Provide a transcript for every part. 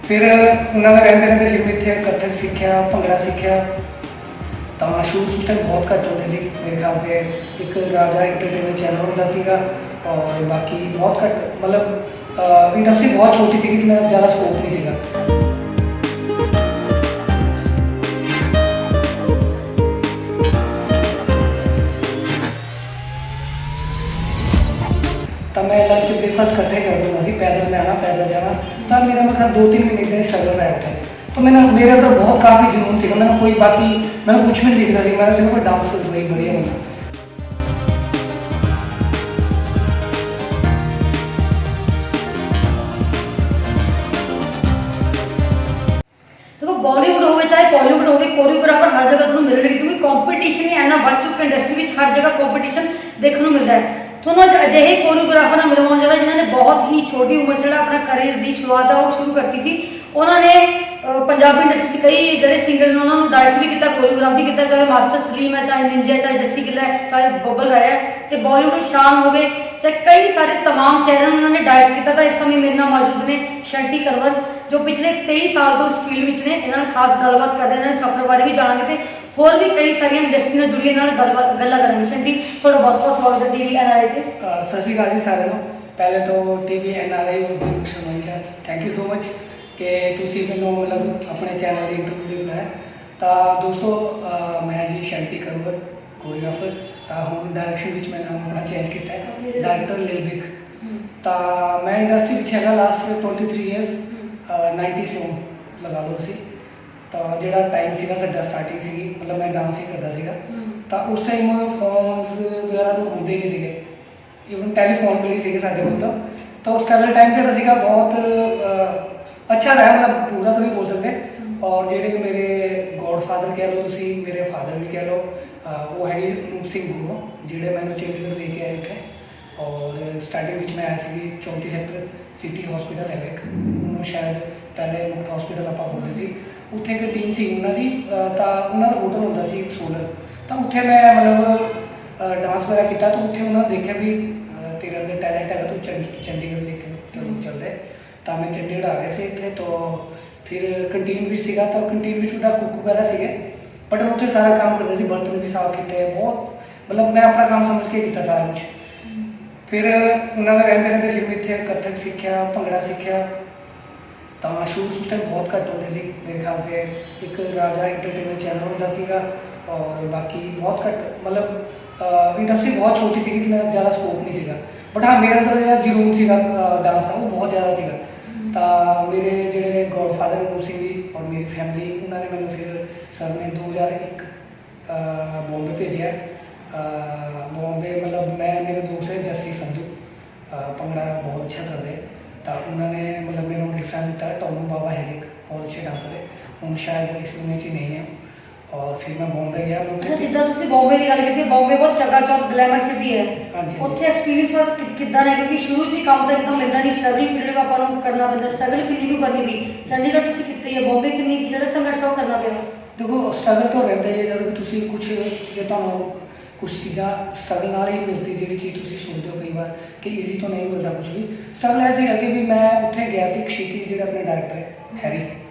फिर उन्होंने रहते रहते फिर मैं इतने कथक सीखा, भंगड़ा सीखा। तो शूट उस टाइम बहुत घट होते थे, मेरे ख्याल से एक राजा एंटरटेनमेंट चैनल होता सीगा और बाकी बहुत घट, मतलब इंडस्ट्री बहुत छोटी सी, इतना ज़्यादा स्कोप नहीं सीगा। तो मैं लंच ब्रेकफास्ट कट्ठे कर दूँगा सी, पैदल मैं आना पैदल जाना। तो मेरा मैं ख्याल 2-3 महीने का स्ट्रगल रहा था। तो मैंने मेरा तो बहुत काफ़ी जुनून सीगा, मैंने कोई बाकी मैंने कुछ भी नहीं देखता सी, मैंने सिर्फ डांस वही बढ़िया बना। देखो बॉलीवुड हो चाहे बॉलीवुड हो, कोरियोग्राफर हर जगह ਤੁਹਾਨੂੰ ਮਿਲਣਗੇ क्योंकि ਕੰਪੀਟੀਸ਼ਨ ਹੀ ਇੰਨਾ ਵੱਧ ਚੁੱਕਾ ਇੰਡਸਟਰੀ ਵਿੱਚ, ਹਰ ਜਗ੍ਹਾ ਕੰਪੀਟੀਸ਼ਨ ਦੇਖਣ ਨੂੰ ਮਿਲਦਾ ਹੈ। ਤੁਹਾਨੂੰ ਅੱਜ ਅਜਿਹੇ ਕੋਰੀਓਗ੍ਰਾਫਰ ਨਾਲ ਮਿਲਵਾਉਣ ਜਾ ਰਿਹਾ ਜਿਨ੍ਹਾਂ ਨੇ ਬਹੁਤ ਹੀ ਛੋਟੀ ਉਮਰ 'ਚ ਜਿਹੜਾ ਆਪਣਾ ਕਰੀਅਰ ਦੀ ਸ਼ੁਰੂਆਤ ਆ ਉਹ ਸ਼ੁਰੂ ਕਰਤੀ ਸੀ। ਉਹਨਾਂ ਨੇ ਪੰਜਾਬੀ ਇੰਡਸਟਰੀ 'ਚ ਕਈ ਜਿਹੜੇ ਸਿੰਗਰਸ ਨੇ ਉਹਨਾਂ ਨੂੰ ਡਾਇਰੈਕਟ ਵੀ ਕੀਤਾ, ਕੋਰੀਓਗ੍ਰਾਫੀ ਕੀਤਾ, ਚਾਹੇ ਮਾਸਟਰ ਸਲੀਮ ਹੈ, ਚਾਹੇ ਨਿੰਜਾ, ਚਾਹੇ ਜੱਸੀ ਗਿੱਲ ਹੈ, ਚਾਹੇ ਬੱਬਲ ਰਾਏ ਹੈ, ਤੇ ਬਾਲੀਵੁੱਡ ਸ਼ਾਨ ਹੋਵੇ, ਚਾਹੇ ਕਈ ਸਾਰੇ तमाम ਚਿਹਰਿਆਂ ਨੂੰ ਉਹਨਾਂ ਨੇ ਡਾਇਰੈਕਟ ਕੀਤਾ। ਤਾਂ ਇਸ ਸਮੇਂ ਮੇਰੇ ਨਾਲ ਮੌਜੂਦ ਨੇ ਸ਼ੰਟੀ ਕਰਵਰ, ਜੋ ਪਿਛਲੇ 23 ਸਾਲ ਤੋਂ ਇਸ ਫੀਲਡ ਵਿੱਚ ਨੇ। ਇਹਨਾਂ ਨਾਲ ਖਾਸ ਗੱਲਬਾਤ ਕਰਦੇ, ਇਹਨਾਂ ਦੇ ਸਫ਼ਰ ਬਾਰੇ ਵੀ ਜਾਣਾਂਗੇ ਤੇ ਹੋਰ ਵੀ ਕਈ ਸਾਰੀਆਂ ਇੰਡਸਟਰੀ ਨਾਲ ਜੁੜੀਆਂ ਇਹਨਾਂ ਨਾਲ ਗੱਲਾਂ ਕਰਾਂਗੇ। ਸ਼ੰਟੀ, ਤੁਹਾਡਾ ਬਹੁਤ ਬਹੁਤ ਸਵਾਗਤ ਹੈ ਟੀਵੀ NRI ਤੇ। ਸਤਿ ਸ਼੍ਰੀ ਅਕਾਲ ਜੀ ਸਾਰਿਆਂ ਨੂੰ। ਪਹਿਲੇ ਤੋਂ ਟੀਵੀ NRI ਉਦਯੋਗ Sharma ji, thank you so much ਕਿ ਤੁਸੀਂ ਮੈਨੂੰ ਮਤਲਬ ਆਪਣੇ ਚੈਨਲ ਦੀ ਇੰਟਰਵਿਊ ਬਣਾਇਆ। ਤਾਂ ਦੋਸਤੋ ਮੈਂ ਜੀ ਸ਼ੰਟੀ ਕਰਵਰ, ਕੋਰੀਓਗ੍ਰਾਫਰ। ਤਾਂ ਹੁਣ ਡਾਇਰੈਕਸ਼ਨ ਵਿੱਚ ਮੈਂ ਨਾਮ ਆਪਣਾ ਚੇਂਜ ਕੀਤਾ ਹੈ, ਡਾਇਰੈਕਟਰ ਲਿਲਬਿਕ। ਤਾਂ ਮੈਂ ਇੰਡਸਟਰੀ ਵਿੱਚ ਹੈਗਾ ਲਾਸਟ 23 ਈਅਰਸ, 90 ਤੋਂ ਲਗਾ ਲਓ ਸੀ। ਤਾਂ ਜਿਹੜਾ ਟਾਈਮ ਸੀਗਾ ਸਾਡਾ ਸਟਾਰਟਿੰਗ ਸੀਗੀ, ਮਤਲਬ ਮੈਂ ਡਾਂਸ ਹੀ ਕਰਦਾ ਸੀਗਾ। ਤਾਂ ਉਸ ਟਾਈਮ ਫੋਨਸ ਵਗੈਰਾ ਤਾਂ ਹੁੰਦੇ ਨਹੀਂ ਸੀਗੇ, ਈਵਨ ਟੈਲੀਫੋਨ ਵੀ ਨਹੀਂ ਸੀਗੇ ਸਾਡੇ ਕੋਲ। ਤਾਂ ਉਸ ਟਾਈਮ ਜਿਹੜਾ ਸੀਗਾ ਬਹੁਤ ਅੱਛਾ ਰਿਹਾ, ਮਤਲਬ ਪੂਰਾ ਤਾਂ ਨਹੀਂ ਬੋਲ ਸਕਦੇ। ਔਰ ਜਿਹੜੇ ਮੇਰੇ ਗੋਡਫਾਦਰ ਕਹਿ ਲਓ ਤੁਸੀਂ, ਮੇਰੇ ਫਾਦਰ ਵੀ ਕਹਿ ਲਓ, ਉਹ ਹੈਗੇ ਅਨੂਪ ਸਿੰਘ ਗੁਰੂ, ਜਿਹੜੇ ਮੈਨੂੰ ਚੰਡੀਗੜ੍ਹ ਲੈ ਕੇ ਆਏ ਇੱਥੇ। ਔਰ ਸਟਾਰਟਿੰਗ ਵਿੱਚ ਮੈਂ ਆਇਆ ਸੀ 34 ਸੈਕਟਰ ਸਿਟੀ ਹਸਪੀਟਲ ਹੈ ਇੱਕ, ਉਹਨੂੰ ਸ਼ਾਇਦ ਪਹਿਲੇ ਮੁਕਤ ਹਸਪੀਟਲ ਆਪਾਂ ਬੋਲਦੇ ਸੀ। ਉੱਥੇ ਇੱਕ ਟੀਮ ਸੀ ਉਹਨਾਂ ਦੀ, ਤਾਂ ਉਹਨਾਂ ਦਾ ਹੋਟਲ ਹੁੰਦਾ ਸੀ ਸੋਲਰ। ਤਾਂ ਉੱਥੇ ਮੈਂ ਮਤਲਬ ਡਾਂਸ ਵਗੈਰਾ ਕੀਤਾ। ਤਾਂ ਉੱਥੇ ਉਹਨਾਂ ਨੇ ਦੇਖਿਆ ਵੀ ਤੇਰਾ ਅੰਦਰ ਟੈਲੈਂਟ ਹੈਗਾ, ਤੂੰ ਚੰਡੀਗੜ੍ਹ ਲੈ ਕੇ ਤੈਨੂੰ ਚੱਲਦਾ। ਤਾਂ ਮੈਂ ਚੰਡੀਗੜ੍ਹ ਆ ਗਿਆ ਸੀ ਇੱਥੇ। ਤਾਂ ਫਿਰ ਕੰਟੀਨ ਵੀ ਸੀਗਾ, ਤਾਂ ਕੰਟੀਨ ਵਿੱਚ ਉਹਦਾ ਕੁੱਕ ਵਗੈਰਾ ਸੀਗੇ, ਬਟ ਮੈਂ ਉੱਥੇ ਸਾਰਾ ਕੰਮ ਕਰਦਾ ਸੀ, ਬਰਤਨ ਵੀ ਸਾਫ਼ ਕੀਤੇ, ਬਹੁਤ ਮਤਲਬ ਮੈਂ ਆਪਣਾ ਕੰਮ ਸਮਝ ਕੇ ਕੀਤਾ ਸਾਰਾ ਕੁਛ। ਫਿਰ ਉਹਨਾਂ ਦਾ ਰਹਿੰਦੇ ਰਹਿੰਦੇ ਫਿਰ ਮੈਂ ਇੱਥੇ ਕਥਕ ਸਿੱਖਿਆ, ਭੰਗੜਾ ਸਿੱਖਿਆ। ਤਾਂ ਸ਼ੂਟ ਉਸ ਟਾਈਮ ਬਹੁਤ ਘੱਟ ਹੁੰਦੇ ਸੀ, ਮੇਰੇ ਖਿਆਲ ਸੇ ਇੱਕ ਰਾਜਾ ਐਂਟਰਟੇਨਮੈਂਟ ਚੈਨਲ ਹੁੰਦਾ ਸੀਗਾ ਔਰ ਬਾਕੀ ਬਹੁਤ ਘੱਟ, ਮਤਲਬ ਇੰਡਸਟਰੀ ਬਹੁਤ ਛੋਟੀ ਸੀਗੀ, ਇतना ज़्यादा ਸਕੋਪ ਨਹੀਂ ਸੀਗਾ। ਬਟ ਹਾਂ ਮੇਰੇ ਅੰਦਰ ਜਿਹੜਾ ਜਨੂਨ ਸੀਗਾ ਡਾਂਸ ਦਾ ਉਹ ਬਹੁਤ ਜ਼ਿਆਦਾ ਸੀਗਾ। ਤਾਂ ਮੇਰੇ ਜਿਹੜੇ ਗੋਡਫਾਦਰ ਅਨੂਪ ਸਿੰਘ ਜੀ ਔਰ ਮੇਰੀ ਫੈਮਿਲੀ, ਉਹਨਾਂ ਨੇ ਮੈਨੂੰ ਫਿਰ ਸਰ ਨੇ 2001 ਬੋਂਬੇ ਭੇਜਿਆ। ਬੋਂਬੇ ਮਤਲਬ ਮੈਂ ਮੇਰੇ ਦੋਸਤ ਹੈ ਜੱਸੀ ਸੰਧੂ, ਭੰਗੜਾ ਬਹੁਤ ਅੱਛਾ ਕਰਦੇ। ਤਾਂ ਉਹਨਾਂ ਨੇ ਮਤਲਬ ਮੈਨੂੰ ਰੈਫਰੈਂਸ ਦਿੱਤਾ, ਟੋਨੂ ਬਾਬਾ ਹੈ ਇੱਕ ਬਹੁਤ ਅੱਛੇ ਡਾਂਸਰ ਹੈ, ਹੁਣ ਸ਼ਾਇਦ ਇਸ ਦੁਨੀਆ 'ਚ ਨਹੀਂ ਹੈ। ਔਰ ਫਿਰ ਮੈਂ ਬੋਂਬੇ ਗਿਆ। ਅੱਛਾ, ਜਿੱਦਾਂ ਤੁਸੀਂ ਬੋਂਬੇ ਦੀ ਗੱਲ ਕੀਤੀ, ਬੋਂਬੇ ਬਹੁਤ ਚਕਾਚੌਕ ਗਲੈਮਰ ਸਿਟੀ ਹੈ। ਹਾਂਜੀ। ਉੱਥੇ ਐਕਸਪੀਰੀਅੰਸ ਕਿੱਦਾਂ ਹੈ? ਕਿਉਂਕਿ ਸ਼ੁਰੂ 'ਚ ਹੀ ਕੰਮ ਤਾਂ ਇੱਕਦਮ ਮਿਲਦਾ ਨਹੀਂ, ਸਟਰਗਲ ਪੀਰੀਅਡ ਆਪਾਂ ਨੂੰ ਕਰਨਾ ਪੈਂਦਾ। ਸਟਰਗਲ ਕਿੰਨੀ ਕੁ ਕਰਨੀ ਪਈ? ਚੰਡੀਗੜ੍ਹ ਤੁਸੀਂ ਕੀਤੀ ਹੈ, ਬੋਂਬੇ ਕਿੰਨੀ ਜਿਹੜਾ ਸੰਘਰਸ਼ ਉਹ ਕਰਨਾ ਪਿਆ? ਦੇਖੋ ਸਟਰਗਲ ਤਾਂ ਰਹਿੰਦਾ ਹੀ ਹੈ, ਜਦੋਂ ਤੁਸੀਂ ਕੁਛ ਜੇ ਤੁਹਾਨੂੰ ਕੁਛ ਚੀਜ਼ਾਂ ਸਟਰਗਲ ਨਾਲ ਹੀ ਮਿਲਦੀ, ਜਿਹੜੀ ਚੀਜ਼ ਤੁਸੀਂ ਸੁਣਦੇ ਹੋ ਕਈ ਵਾਰ ਕਿ ਈਜ਼ੀ ਤੋਂ ਨਹੀਂ ਮਿਲਦਾ ਕੁਛ ਵੀ। ਸਟਰਗਲ ਐਸੀ ਹੈ ਕਿ ਵੀ ਮੈਂ ਉੱਥੇ ਗਿਆ ਸੀ, ਕਸ਼ਿਤਿਜ ਜਿਹੜਾ ਆਪਣੇ ਡਾਇਰੈਕਟਰ ਹੈ ਹੈਰੀ,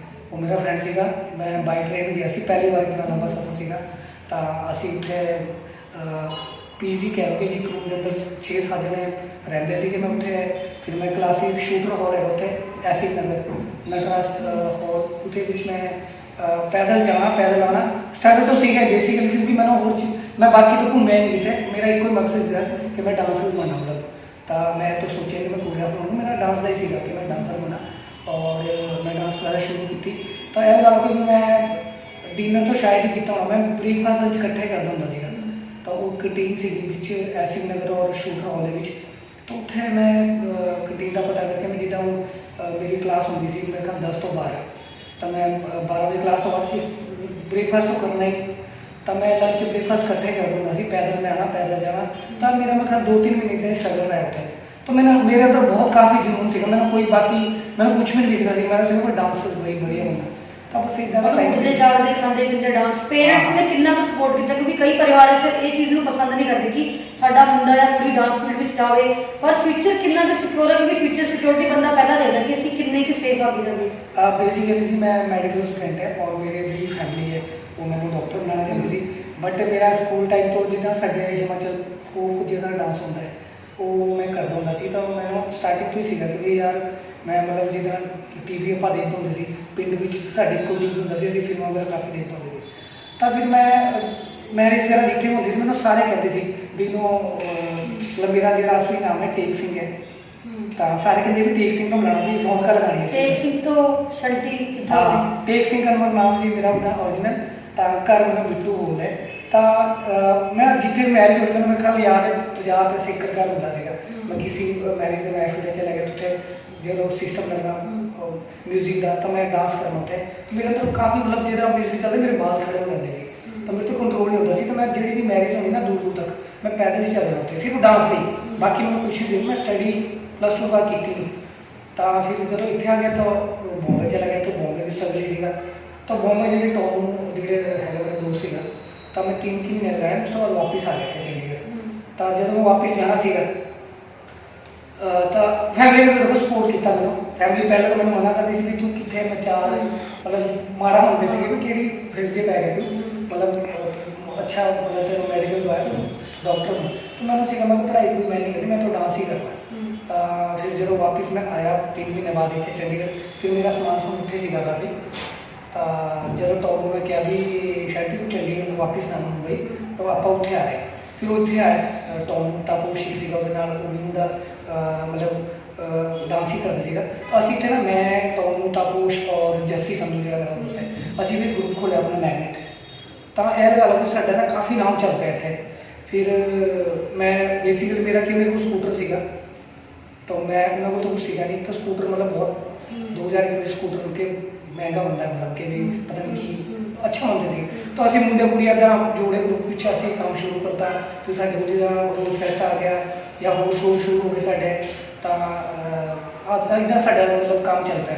ਉਹ ਮੇਰਾ ਫਰੈਂਡ ਸੀਗਾ। ਮੈਂ ਬਾਈ ਟ੍ਰੇਨ ਗਿਆ ਸੀ, ਪਹਿਲੀ ਵਾਰ ਇਤਨਾ ਲੰਬਾ ਸਫ਼ਰ ਸੀਗਾ। ਤਾਂ ਅਸੀਂ ਉੱਥੇ ਪੀਜੀ ਕਹਿ ਲਓ ਕਿ ਇੱਕ ਰੂਮ ਦੇ ਅੰਦਰ 6-7 ਜਣੇ ਰਹਿੰਦੇ ਸੀਗੇ। ਮੈਂ ਉੱਥੇ ਫਿਰ ਮੈਂ ਕਲਾਸਿਕ ਸ਼ੂਟਰ ਹਾਲ ਹੈਗਾ ਉੱਥੇ ਐਸੀ ਨਗਰ ਨਟਰਾਜ ਹਾਲ, ਉਹਦੇ ਵਿੱਚ ਮੈਂ ਪੈਦਲ ਜਾਣਾ ਪੈਦਲ ਆਉਣਾ। ਸਟਰਗਲ ਤੋਂ ਸੀਗਾ ਬੇਸਿਕਲੀ, ਕਿਉਂਕਿ ਮੈਨੂੰ ਹੋਰ ਚੀਜ਼ ਮੈਂ ਬਾਕੀ ਤੋਂ ਘੁੰਮਿਆ ਨਹੀਂ ਕਿਤੇ। ਮੇਰਾ ਇੱਕੋ ਹੀ ਮਕਸਦ ਸੀਗਾ ਕਿ ਮੈਂ ਡਾਂਸਰ ਬਣਾ, ਮਤਲਬ। ਤਾਂ ਮੈਂ ਤਾਂ ਸੋਚਿਆ ਕਿ ਮੈਂ ਕੋਰੀਓਗ੍ਰਾਫਰ ਬਣੂੰ, ਮੇਰਾ ਡਾਂਸ ਦਾ ਹੀ ਸੀਗਾ ਕਿ ਮੈਂ ਡਾਂਸਰ ਬਣਾ। ਔਰ ਮੈਂ ਡਾਂਸ ਕਲਾਸ ਸ਼ੁਰੂ ਕੀਤੀ। ਤਾਂ ਇਹ ਲਗਾ ਲਓ ਕਿ ਮੈਂ ਡਿਨਰ ਤੋਂ ਸ਼ਾਇਦ ਹੀ ਕੀਤਾ ਹੋਣਾ, ਮੈਂ ਬ੍ਰੇਕਫਾਸਟ ਲੰਚ ਇਕੱਠੇ ਕਰਦਾ ਹੁੰਦਾ ਸੀਗਾ। ਤਾਂ ਉਹ ਕੰਟੀਨ ਸੀਗੀ ਵਿੱਚ ਐਸੀ ਨਗਰ ਔਰ ਸ਼ੂਟਰ ਹਾਲ ਦੇ ਵਿੱਚ। ਤਾਂ ਉੱਥੇ ਮੈਂ ਕੰਟੀਨ ਦਾ ਪਤਾ ਕਰਕੇ, ਮੈਂ ਜਿੱਦਾਂ ਮੇਰੀ ਕਲਾਸ ਹੁੰਦੀ ਸੀ ਮੇਰੇ ਖਿਆਲ 10 ਤੋਂ 12, ਤਾਂ ਮੈਂ 12 ਵਜੇ ਕਲਾਸ ਤੋਂ ਬਾਅਦ ਬ੍ਰੇਕਫਾਸਟ ਤੋਂ ਕਰਨਾ ਹੀ। ਤਾਂ ਮੈਂ ਲੰਚ ਬ੍ਰੇਕਫਾਸਟ ਇਕੱਠੇ ਕਰਦਾ ਹੁੰਦਾ ਸੀ, ਪੈਦਲ ਮੈਂ ਆਉਣਾ ਪੈਦਲ ਜਾਣਾ। ਤਾਂ ਮੇਰਾ ਮੈਂ ਖਿਆਲ 2-3 ਮਹੀਨੇ ਦਾ ਸਟਰਗਲ ਰਿਹਾ ਉੱਥੇ। ਤਾਂ ਮੇਰੇ ਅੰਦਰ ਬਹੁਤ ਕਾਫੀ ਜਨੂਨ ਸੀਗਾ, ਮੈਨੂੰ ਕੋਈ ਬਾਕੀ ਮੈਨੂੰ ਕੁਛ ਵੀ ਨਹੀਂ ਦਿਖਦਾ ਸੀ, ਮੈਂ ਸਿਰਫ ਡਾਂਸ ਵही बढ़िया बना। ਤਾਂ ਬਸ ਇਦਾਂ ਦਾ ਮਤਲਬ ਟਾਈਮ ਉੱਠਦੇ ਸੀ। ਜਾਗਦੇ ਖਾਂਦੇ ਪੀਂਦੇ ਡਾਂਸ ਪੇਰੈਂਟਸ ਨੇ ਕਿੰਨਾ ਕੁ ਸਪੋਰਟ ਕੀਤਾ, ਕਿਉਂਕਿ ਕਈ ਪਰਿਵਾਰਾਂ 'ਚ ਇਹ ਚੀਜ਼ ਨੂੰ ਪਸੰਦ ਨਹੀਂ ਕਰਦੇ ਕਿ ਸਾਡਾ ਮੁੰਡਾ ਜਾਂ ਕੁੜੀ ਡਾਂਸ ਫੀਲਡ ਵਿੱਚ ਜਾਵੇ, ਪਰ ਫਿਊਚਰ ਕਿੰਨਾ ਕੁ ਸਿਕਿਉਰ ਹੈ, ਕਿਉਂਕਿ ਫਿਊਚਰ ਸਿਕਿਉਰਿਟੀ ਬੰਦਾ ਪਹਿਲਾਂ ਦੇਖਦਾ ਕਿ ਅਸੀਂ ਕਿੰਨੇ ਕੁ ਸੇਫ ਆ ਕਿਦਾਂ ਬੇਸਿਕਲੀ ਜੀ ਮੈਂ ਮੈਡੀਕਲ ਸਟੂਡੈਂਟ ਹੈ ਔਰ ਮੇਰੇ ਜਿਹੜੀ ਫੈਮਿਲੀ ਹੈ ਉਹ ਮੈਨੂੰ ਡਾਕਟਰ ਬਣਾਉਣਾ ਚਾਹੁੰਦੀ ਸੀ। ਬਟ ਮੇਰਾ ਸਕੂਲ ਟਾਈਮ ਤੋਂ ਜਿੱਦਾਂ ਸਾਡੇ ਹਿਮਾਚਲ ਫੋਕ ਜਿਹਦਾ ਡਾਂਸ ਹੁੰਦਾ ਹੈ ਉਹ ਮੈਂ ਕਰਦਾ ਹੁੰਦਾ ਸੀ। ਤਾਂ ਮੈਨੂੰ ਸਟਾਰਟਿੰਗ ਤੋਂ ਹੀ ਸੀਗਾ ਕਿ ਵੀ ਯਾਰ ਮੈਂ ਮਤਲਬ ਜਿੱਦਾਂ ਟੀਵੀ ਆਪਾਂ ਦੇਖਦੇ ਹੁੰਦੇ ਸੀ, ਪਿੰਡ ਵਿੱਚ ਸਾਡੇ ਕੋਈ ਟੀਵੀ ਹੁੰਦਾ ਸੀ, ਅਸੀਂ ਫਿਲਮਾਂ ਵਗੈਰਾ ਕਾਫੀ ਦੇਖਦੇ ਹੁੰਦੇ ਸੀ। ਤਾਂ ਫਿਰ ਮੈਂ ਮੈਰਿਜ ਵਗੈਰਾ ਜਿੱਥੇ ਹੁੰਦੀ ਸੀ ਮੈਨੂੰ ਸਾਰੇ ਕਹਿੰਦੇ ਸੀ ਵੀ ਇਹਨੂੰ ਮਤਲਬ ਮੇਰਾ ਜਿਹੜਾ ਅਸਲੀ ਨਾਮ ਹੈ ਟੇਕ ਸਿੰਘ ਹੈ, ਤਾਂ ਸਾਰੇ ਕਹਿੰਦੇ ਵੀ ਟੇਕ ਸਿੰਘ ਨੂੰ ਬੁਲਾਉਣਾ ਵੀ ਰੌਣਕਾਂ ਲਗਾਉਣੀਆਂ ਤੇ ਸੀ। ਸਿੰਘ ਤੋਂ ਸ਼ੰਟੀ ਕਿੱਦਾਂ ਹੋਈ? ਟੇਕ ਸਿੰਘ ਕਨਵਰ ਨਾਮ ਜੀ ਮੇਰਾ ਉਹਦਾ ਔਰੀਜਨਲ, ਤਾਂ ਘਰ ਮੈਨੂੰ ਬਿੱਟੂ ਬੋਲਦਾ ਹੈ। ਤਾਂ ਮੈਂ ਜਿੱਥੇ ਮੈਰਿਜ ਹੋਈ ਮੈਨੂੰ ਮੇਰੇ ਖਿਆਲ ਯਾਦ ਹੈ 50 ਤੇ ਸਿੱਕਰ ਘਰ ਹੁੰਦਾ ਸੀਗਾ। ਮੈਂ ਕਿਸੇ ਮੈਰਿਜ ਦੇ ਮਹਿਫਿਲ ਤੇ ਚਲਾ ਗਿਆ, ਉੱਥੇ ਜਦੋਂ ਸਿਸਟਮ ਲੱਗਣਾ ਮਿਊਜ਼ਿਕ ਦਾ, ਤਾਂ ਮੈਂ ਡਾਂਸ ਕਰਨਾ ਉੱਥੇ। ਮੇਰੇ ਤੋਂ ਕਾਫੀ ਮਤਲਬ ਜਿਹੜਾ ਮਿਊਜ਼ਿਕ ਚੱਲਦਾ ਮੇਰੇ ਬਾਲ ਖੜੇ ਹੋ ਜਾਂਦੇ ਸੀ, ਤਾਂ ਮੇਰੇ ਤੋਂ ਕੰਟਰੋਲ ਨਹੀਂ ਹੁੰਦਾ ਸੀ। ਤਾਂ ਮੈਂ ਜਿਹੜੀ ਵੀ ਮੈਰਿਜ ਹੋਣੀ ਨਾ ਦੂਰ ਦੂਰ ਤੱਕ ਮੈਂ ਪੈਦਲ ਹੀ ਚੱਲਦਾ ਉੱਥੇ, ਸਿਰਫ ਡਾਂਸ ਲਈ, ਬਾਕੀ ਮੈਨੂੰ ਕੁਛ ਨਹੀਂ। ਮੈਂ ਸਟੱਡੀ +2 ਬਾਅਦ ਕੀਤੀ ਨਹੀਂ। ਤਾਂ ਫਿਰ ਜਦੋਂ ਇੱਥੇ ਆ ਗਿਆ ਤਾਂ ਬੋਂਬੇ ਚਲਾ ਗਿਆ, ਤਾਂ ਬੋਂਬੇ ਵੀ ਸਟਰਗਲ ਸੀਗਾ। ਤਾਂ ਬੋਂਬੇ ਜਿਹੜੇ ਟੌਪ ਜਿਹੜੇ ਹੈਗੇ ਮੇਰੇ ਦੋਸਤ ਸੀਗਾ, ਤਾਂ ਮੈਂ 3 ਮਹੀਨੇ ਲਗਾਇਆ, ਉਸ ਤੋਂ ਬਾਅਦ ਵਾਪਸ ਆ ਗਿਆ ਇੱਥੇ ਚੰਡੀਗੜ੍ਹ। ਤਾਂ ਜਦੋਂ ਮੈਂ ਵਾਪਸ ਜਾਣਾ ਸੀਗਾ ਤਾਂ ਫੈਮਿਲੀ ਨੇ ਦੇਖੋ ਸਪੋਰਟ ਕੀਤਾ ਮੈਨੂੰ। ਫੈਮਿਲੀ ਪਹਿਲਾਂ ਤਾਂ ਮੈਨੂੰ ਮਨਾ ਕਰਦੀ ਸੀ ਵੀ ਤੂੰ ਕਿੱਥੇ ਮਚਾਰ ਮਤਲਬ ਮਾੜਾ ਹੁੰਦੇ ਸੀਗੇ ਵੀ ਕਿਹੜੀ ਫੀਲਡ 'ਚ ਪੈ ਗਿਆ ਤੂੰ, ਮਤਲਬ ਅੱਛਾ ਮਤਲਬ ਤੈਨੂੰ ਮੈਡੀਕਲ ਡਾਕਟਰ ਨੂੰ। ਤਾਂ ਮੈਨੂੰ ਸੀਗਾ ਮੈਂ ਪੜ੍ਹਾਈ ਕੋਈ ਮੈਂ ਨਹੀਂ ਕਰਨੀ, ਮੈਂ ਤਾਂ ਡਾਂਸ ਹੀ ਕਰਨਾ। ਤਾਂ ਫਿਰ ਜਦੋਂ ਵਾਪਸ ਮੈਂ ਆਇਆ 3 ਮਹੀਨੇ ਬਾਅਦ ਇੱਥੇ ਚੰਡੀਗੜ੍ਹ, ਫਿਰ ਮੇਰਾ ਸਮਾਨ ਸਮੂਨ ਉੱਥੇ ਸੀਗਾ ਕਾਫੀ। ਤਾਂ ਜਦੋਂ ਟੌਪ ਨੂੰ ਮੈਂ ਕਿਹਾ ਵੀ ਸ਼ਾਇਦ ਤੂੰ ਚੰਡੀਗੜ੍ਹ ਨੂੰ ਵਾਪਸ ਨਾ ਮੁੰਬਈ, ਤਾਂ ਆਪਾਂ ਉੱਥੇ ਆ ਰਹੇ। ਫਿਰ ਉੱਥੇ ਆਏ ਟੌਮ ਤਾਪੋਸ਼ੀ ਸੀਗਾ, ਉਹਦੇ ਨਾਲ ਉਹ ਦਾ ਮਤਲਬ ਡਾਂਸ ਹੀ ਕਰਦਾ ਸੀਗਾ। ਤਾਂ ਅਸੀਂ ਇੱਥੇ ਨਾ ਮੈਂ ਟੌਮ ਤਾਪੋਸ਼ ਔਰ ਜੱਸੀ ਸੰਧੂ ਜਿਹੜਾ ਮੇਰਾ ਦੋਸਤ ਹੈ, ਅਸੀਂ ਵੀ ਗਰੁੱਪ ਖੋਲ੍ਹਿਆ ਆਪਣਾ ਮੈਗਨੇਟ। ਤਾਂ ਇਹ ਗੱਲ ਕਿ ਸਾਡਾ ਨਾ ਕਾਫੀ ਨਾਮ ਚੱਲ ਪਿਆ ਇੱਥੇ। ਫਿਰ ਮੈਂ ਬੇਸਿਕਲੀ ਮੇਰਾ ਕਿ ਮੇਰੇ ਕੋਲ ਸਕੂਟਰ ਸੀਗਾ, ਤਾਂ ਮੈਂ ਉਹਨਾਂ ਕੋਲ ਤਾਂ ਕੁਛ ਸੀਗਾ ਨਹੀਂ। ਤਾਂ ਸਕੂਟਰ ਮਤਲਬ ਬਹੁਤ 2000 ਰੁਪਏ ਸਕੂਟਰ ਕੇ ਮਹਿੰਗਾ ਹੁੰਦਾ, ਮਤਲਬ ਕਿ ਵੀ ਪਤਾ ਨਹੀਂ ਕੀ ਅੱਛਾ ਹੁੰਦੇ ਸੀ। ਤਾਂ ਅਸੀਂ ਮੁੰਡੇ ਕੁੜੀਆਂ ਦਾ ਜੋੜੇ ਗਰੁੱਪ ਵਿੱਚ ਅਸੀਂ ਕੰਮ ਸ਼ੁਰੂ ਕਰਤਾ। ਫਿਰ ਸਾਡੇ ਕੋਲ ਜਿਹੜਾ ਰੋਜ਼ ਫੈਸਟ ਆ ਗਿਆ ਜਾਂ ਹੋਰ ਸ਼ੋਅ ਸ਼ੁਰੂ ਹੋ ਗਏ ਸਾਡੇ, ਤਾਂ ਅੱਜ ਦਾ ਇੱਦਾਂ ਸਾਡਾ ਮਤਲਬ ਕੰਮ ਚੱਲ ਪਿਆ।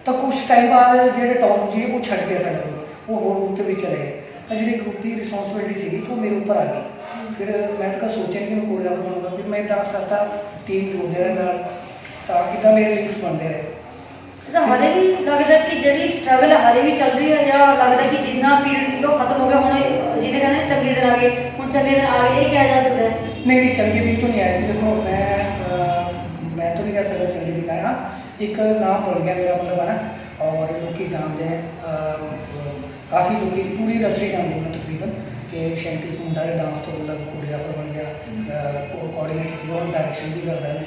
ਤਾਂ ਕੁਛ ਟਾਈਮ ਬਾਅਦ ਜਿਹੜੇ ਟੌਪ ਜੀ ਉਹ ਛੱਡ ਗਏ ਸਾਡੇ ਕੋਲ, ਉਹ ਹੋਰ ਗਰੁੱਪ ਦੇ ਵਿੱਚ ਚਲੇ ਗਏ। ਤਾਂ ਜਿਹੜੀ ਗਰੁੱਪ ਦੀ ਰਿਸਪੌਂਸਿਬਿਲਿਟੀ ਸੀਗੀ ਉਹ ਮੇਰੇ ਉੱਪਰ ਆ ਗਈ। ਫਿਰ ਮੈਂ ਤਾਂ ਸੋਚਿਆ ਕਿ ਮੈਂ ਕੋਈ ਗੱਲ ਬਣਾਉਂਗਾ, ਫਿਰ ਮੈਂ ਤਾਂ ਆਸਤਾ ਟੀਮ ਜੋੜਦੇ ਰਹੇ ਨਾਲ। ਤਾਂ ਇੱਦਾਂ ਮੇਰੇ ਲਿੰਕਸ ਬਣਦੇ ਰਹੇ। ਤਾਂ ਹਲੇ ਵੀ ਲੱਗਦਾ ਕਿ ਜਿਹੜੀ ਸਟਰਗਲ ਹਲੇ ਵੀ ਚੱਲ ਰਹੀ ਹੈ, ਜਾਂ ਲੱਗਦਾ ਕਿ ਜਿੰਨਾ ਪੀਰੀਅਡ ਸੀ ਉਹ ਖਤਮ ਹੋ ਗਿਆ, ਹੁਣ ਜਿਹਨੇ ਕਹਿੰਦੇ ਚੰਗੇ ਦਿਨ ਆ ਗਏ, ਹੁਣ ਚੰਗੇ ਦਿਨ ਆ ਗਏ, ਇਹ ਕਿਹਾ ਜਾ ਸਕਦਾ ਹੈ? ਨਹੀਂ ਚੰਗੇ ਦਿਨ ਤੋਂ ਨਹੀਂ ਆਏ ਸੀ। ਦੇਖੋ ਮੈਂ ਤਾਂ ਨਹੀਂ ਕਹਿ ਸਕਦਾ ਚੰਗੇ ਦਿਨ ਆਇਆ, ਇੱਕ ਨਾਮ ਬਣ ਗਿਆ ਮੇਰਾ ਮਤਲਬ ਹੈ ਨਾ, ਔਰ ਲੋਕੀ ਜਾਣਦੇ ਹੈ, ਕਾਫੀ ਲੋਕੀ ਪੂਰੀ ਇੰਡਸਟਰੀ ਜਾਣਦੀ ਹੈ ਤਕਰੀਬਨ ਕਿ ਸ਼ੈਂਟੀ ਮੁੰਡਾ ਡਾਂਸ ਤੋਂ ਮਤਲਬ ਕੋਰੀਓਗ੍ਰਾਫਰ ਬਣ ਗਿਆ, ਕੋਆਰਡੀਨੇਟਰ ਸੀ, ਉਹ ਡਾਇਰੈਕਸ਼ਨ ਵੀ ਕਰਦਾ ਹੈ।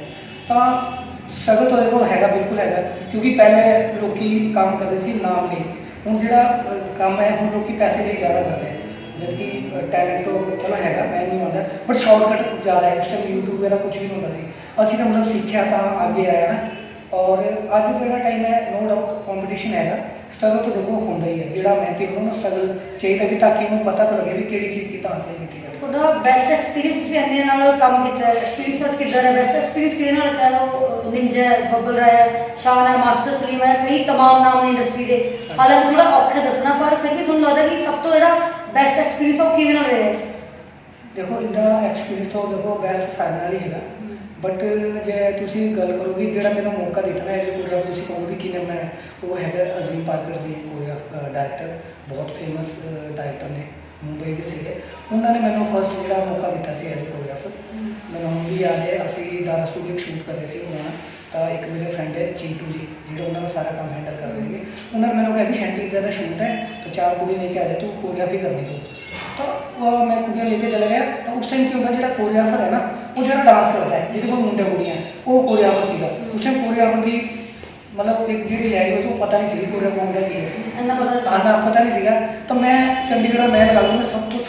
ਤਾਂ ਸਟਰਗਲ ਤਾਂ ਦੇਖੋ ਹੈਗਾ, ਬਿਲਕੁਲ ਹੈਗਾ, ਕਿਉਂਕਿ ਪਹਿਲੇ ਲੋਕੀ ਕੰਮ ਕਰਦੇ ਸੀ ਨਾਮ ਲਈ। ਹੁਣ ਜਿਹੜਾ ਕੰਮ ਹੈ ਹੁਣ ਲੋਕੀ ਪੈਸੇ ਲਈ ਜ਼ਿਆਦਾ ਕਰਦੇ ਹੈ, ਜਦਕਿ ਟੈਲੈਂਟ ਤੋਂ ਚਲੋ ਹੈਗਾ, ਮੈਂ ਨਹੀਂ ਆਉਂਦਾ, ਬਟ ਸ਼ਾਰਟਕਟ ਜ਼ਿਆਦਾ ਹੈ। ਉਸ ਟਾਈਮ ਯੂਟਿਊਬ ਵਗੈਰਾ ਕੁਝ ਵੀ ਨਹੀਂ ਹੁੰਦਾ ਸੀ, ਅਸੀਂ ਤਾਂ ਮਤਲਬ ਸਿੱਖਿਆ ਤਾਂ ਅੱਗੇ ਆਇਆ ਨਾ। ਔਰ ਅੱਜ ਜਿਹੜਾ ਟਾਈਮ ਹੈ ਨੋ ਡਾਊਟ ਕੰਪੀਟੀਸ਼ਨ ਹੈਗਾ, ਸਟਰਗਲ ਤਾਂ ਦੇਖੋ ਹੁੰਦਾ ਹੀ ਹੈ। ਜਿਹੜਾ ਮਿਹਨਤੀ ਉਹਨੂੰ ਸਟਰਗਲ ਚਾਹੀਦਾ ਵੀ, ਤਾਂ ਕਿ ਉਹਨੂੰ ਪਤਾ ਤਾਂ ਲੱਗੇ ਵੀ ਕਿਹੜੀ ਚੀਜ਼ ਕਿੱਦਾਂ ਹਾਸਿਲ ਕੀਤੀ ਜਾਵੇ। ਤੁਹਾਡਾ ਬੈਸਟ ਐਕਸਪੀਰੀਅੰਸ ਤੁਸੀਂ ਇੰਨੇ ਨਾਲ ਕੰਮ ਕੀਤਾ ਹੈ, ਐਕਸਪੀਰੀਅੰਸ ਬਸ ਕਿੱਦਾਂ ਦਾ ਬੈਸਟ ਐਕਸਪੀਰੀਅੰਸ ਕਿਹਦੇ ਨਾਲ, ਚਾਹੇ ਉਹ ਨਿੰਜਾ ਹੈ, ਬੱਬਲ ਰਾਏ ਹੈ, ਸ਼ਾਨ ਹੈ, ਮਾਸਟਰ ਸਲੀਮ ਹੈ, ਕਈ ਤਮਾਮ ਨਾਮ ਨੇ ਇੰਡਸਟਰੀ ਦੇ। ਹਾਲਾਂਕਿ ਥੋੜਾ ਔਖਾ ਦੱਸਣਾ, ਪਰ ਫਿਰ ਵੀ ਤੁਹਾਨੂੰ ਲੱਗਦਾ ਕਿ ਸਭ ਤੋਂ ਜਿਹੜਾ ਬੈਸਟ ਐਕਸਪੀਰੀਅੰਸ ਉਹ ਕਿਹਦੇ ਨਾਲ ਰਿਹਾ? ਦੇਖੋ ਇੱਦਾਂ ਐਕਸਪੀਰੀਅੰਸ ਤਾਂ ਦੇਖੋ ਬੈਸਟ ਸਾਡੇ ਨਾਲ ਹੀ ਹੈਗਾ, ਬਟ ਜੇ ਤੁਸੀਂ ਗੱਲ ਕਰੋਗੇ ਜਿਹੜਾ ਮੈਨੂੰ ਮੌਕਾ ਦਿੱਤਾ ਨਾ ਐਜ਼ ਏ ਕੋਰੀਓਗ੍ਰਾਫਰ, ਤੁਸੀਂ ਕਹੋਗੇ ਵੀ ਕਿਵੇਂ ਮੈਂ, ਉਹ ਹੈਗਾ ਅਜ਼ੀਮ ਪਾਰਕਰ ਜੀ, ਕੋਰੀਓਗ੍ਰਾਫਰ ਡਾਇਰੈਕਟਰ, ਬਹੁਤ ਫੇਮਸ ਡਾਇਰੈਕਟਰ ਨੇ, ਮੁੰਬਈ ਦੇ ਸੀਗੇ। ਉਹਨਾਂ ਨੇ ਮੈਨੂੰ ਫਸਟ ਜਿਹੜਾ ਮੌਕਾ ਦਿੱਤਾ ਸੀ ਐਜ਼ ਏ ਕੋਰੀਓਗ੍ਰਾਫਰ। ਮੈਨੂੰ ਹੁਣ ਵੀ ਯਾਦ ਹੈ, ਅਸੀਂ ਦਾਰਾ ਸਟੂਡੀਓ ਸ਼ੂਟ ਕਰ ਰਹੇ ਸੀ ਉਹਨਾਂ। ਤਾਂ ਇੱਕ ਮੇਰੇ ਫਰੈਂਡ ਹੈ ਚਿੰਟੂ ਜੀ, ਜਿਹੜੇ ਉਹਨਾਂ ਦਾ ਸਾਰਾ ਕੰਮ ਹੈਂਡਲ ਕਰਦੇ ਸੀਗੇ। ਉਹਨਾਂ ਨੇ ਮੈਨੂੰ ਕਿਹਾ ਵੀ ਸ਼ੈਂਟੀ ਇੱਦਾਂ ਦਾ ਸ਼ੂਟ ਹੈ, ਤਾਂ 4 ਕੁੜੀ ਲੈ ਕੇ ਆ ਜਾ, ਤੂੰ ਕੋਰੀਓਗ੍ਰਾਫੀ ਕਰਨੀ ਤੂੰ। ਤਾਂ ਮੈਂ ਕੁੜੀਆਂ ਲੈ ਕੇ ਚਲਾ ਗਿਆ। ਤਾਂ ਉਸ ਟਾਈਮ ਕੀ ਹੁੰਦਾ, ਜਿਹੜਾ ਕੋਰੀਓਗ੍ਰਾਫਰ ਹੈ ਨਾ, ਉਹ ਜਿਹੜਾ ਡਾਂਸ ਕਰਦਾ ਹੈ, ਜਿਹਦੇ ਕੋਲ ਮੁੰਡੇ ਕੁੜੀਆਂ, ਉਹ ਕੋਰੀਓਗ੍ਰਾਫਰ ਸੀਗਾ। ਉਸ ਟਾਈਮ ਕੋਰੀਓਗ੍ਰਾਫਰ ਦੀ ਮਤਲਬ ਇੱਕ ਜਿਹੜੀ ਲੈਂਗੁਏਜ ਉਹ ਪਤਾ ਨਹੀਂ ਸੀ ਕੋਰੀਓਗ੍ਰਾਫਰ ਹੁੰਦਾ ਕੀ ਹੈ, ਇੰਨਾ ਪਤਾ ਨਹੀਂ ਸੀਗਾ। ਤਾਂ ਮੈਂ ਚੰਡੀਗੜ੍ਹ ਮੈਂ ਲਗਾ ਲੂੰਗਾ ਸਭ ਤੋਂ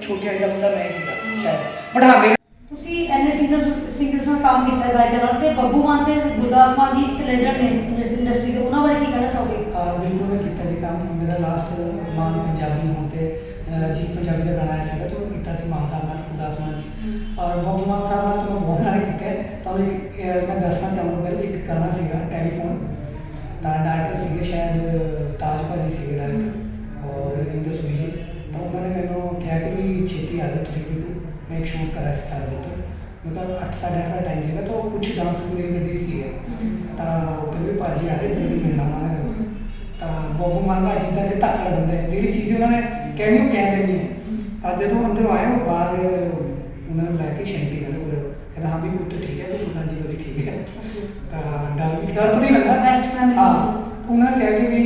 ਛੋਟੀਆਂ ਜਿਹੜਾ ਮੁੰਡਾ ਮੈਂ ਸੀਗਾ ਸ਼ਾਇਦ। ਬਟ ਹਾਂ ਤੁਸੀਂ ਐਨੇ ਸਿੰਗਰਸ ਨਾਲ ਕੰਮ ਕੀਤਾ ਗਾਇਕਾਂ ਨਾਲ, ਤੇ ਬੱਬੂ ਮਾਨ ਤੇ ਗੁਰਦਾਸ ਮਾਨ ਜੀ ਇੱਕ ਲੈਜੈਂਡ ਨੇ ਇੰਡਸਟਰੀ ਦੇ, ਉਹਨਾਂ ਬਾਰੇ ਕੀ ਕਹਿਣਾ ਚਾਹੋਗੇ? ਬਿਲਕੁਲ ਮੈਂ ਕੀਤਾ ਸੀ ਕੰਮ। ਮੇਰਾ ਲਾਸਟ ਮਾਨ ਪੰਜਾਬੀ ਹੋਣ ਤੇ ਜੀ ਪੰਜਾਬੀ ਦਾ ਗਾਣਾ ਆਇਆ ਸੀਗਾ, ਤਾਂ ਉਹ ਕੀਤਾ ਸੀ ਮਾਨ ਸਾਹਿਬ ਨਾਲ, ਗੁਰਦਾਸ ਮਾਨ ਜੀ। ਔਰ ਬੱਬੂ ਮਾਨ ਸਾਹਿਬ ਨਾਲ ਤਾਂ ਮੈਂ ਬਹੁਤ ਗਾਣੇ ਕੀਤੇ। ਤਾਂ ਮੈਂ ਦੱਸਣਾ ਚਾਹੂੰਗਾ, ਇੱਕ ਗਾਣਾ ਸੀਗਾ ਟੈਲੀਫੋਨ, ਦਾ ਡਾਇਰੈਕਟਰ ਸੀਗੇ ਸ਼ਾਇਦ ਤਾਜ ਭਾਜੀ ਸੀਗੇ ਡਾਇਰੈਕਟਰ ਔਰ ਇੰਦਰ ਸੂਰੀ ਜੀ, ਤਾਂ ਉਹਨਾਂ ਨੇ ਮੈਨੂੰ ਕਿਹਾ ਕਿ ਵੀ ਛੇਤੀ ਆ ਜਾਓ ਤੁਸੀਂ, ਕਿਉਂਕਿ ਮੈਂ ਇੱਕ ਸ਼ੂਟ ਕਰ ਰਿਹਾ ਸੀ ਤਾਜ ਤੋਂ, ਕਿਉਂਕਿ 8:30 ਦਾ ਟਾਈਮ ਸੀਗਾ, ਤਾਂ ਕੁਛ ਡਾਂਸ ਮੇਰੀ ਗੱਡੀ ਸੀ, ਤਾਂ ਉਹ ਕਹਿੰਦੇ ਭਾਜੀ ਆ ਰਹੇ ਜਲਦੀ ਮਿਲਣਾ ਉਹਨਾਂ ਨੇ। ਤਾਂ ਬੱਬੂ ਮਾਨ ਭਾਜੀ ਦਾ ਇਹ ਧੱਕੜ ਦਿੰਦੇ, ਜਿਹੜੀ ਚੀਜ਼ ਉਹਨਾਂ ਨੇ ਕਹਿਣੀ ਉਹ ਕਹਿ ਦੇਣੀ ਹੈ। ਤਾਂ ਜਦੋਂ ਅੰਦਰੋਂ ਆਏ ਉਹ ਬਾਹਰ ਉਹਨਾਂ ਨੂੰ ਲੈ ਕੇ ਸ਼ੈਂਟੀ ਕਹਿੰਦਾ ਹਾਂ ਵੀ ਪੁੱਤ ਠੀਕ ਹੈ, ਤੇ ਹਾਂਜੀ ਭਾਜੀ ਠੀਕ ਹੈ। ਤਾਂ ਡਰ ਤਾਂ ਨਹੀਂ ਲੱਗਦਾ। ਹਾਂ, ਉਹਨਾਂ ਨੇ ਕਿਹਾ ਕਿ ਵੀ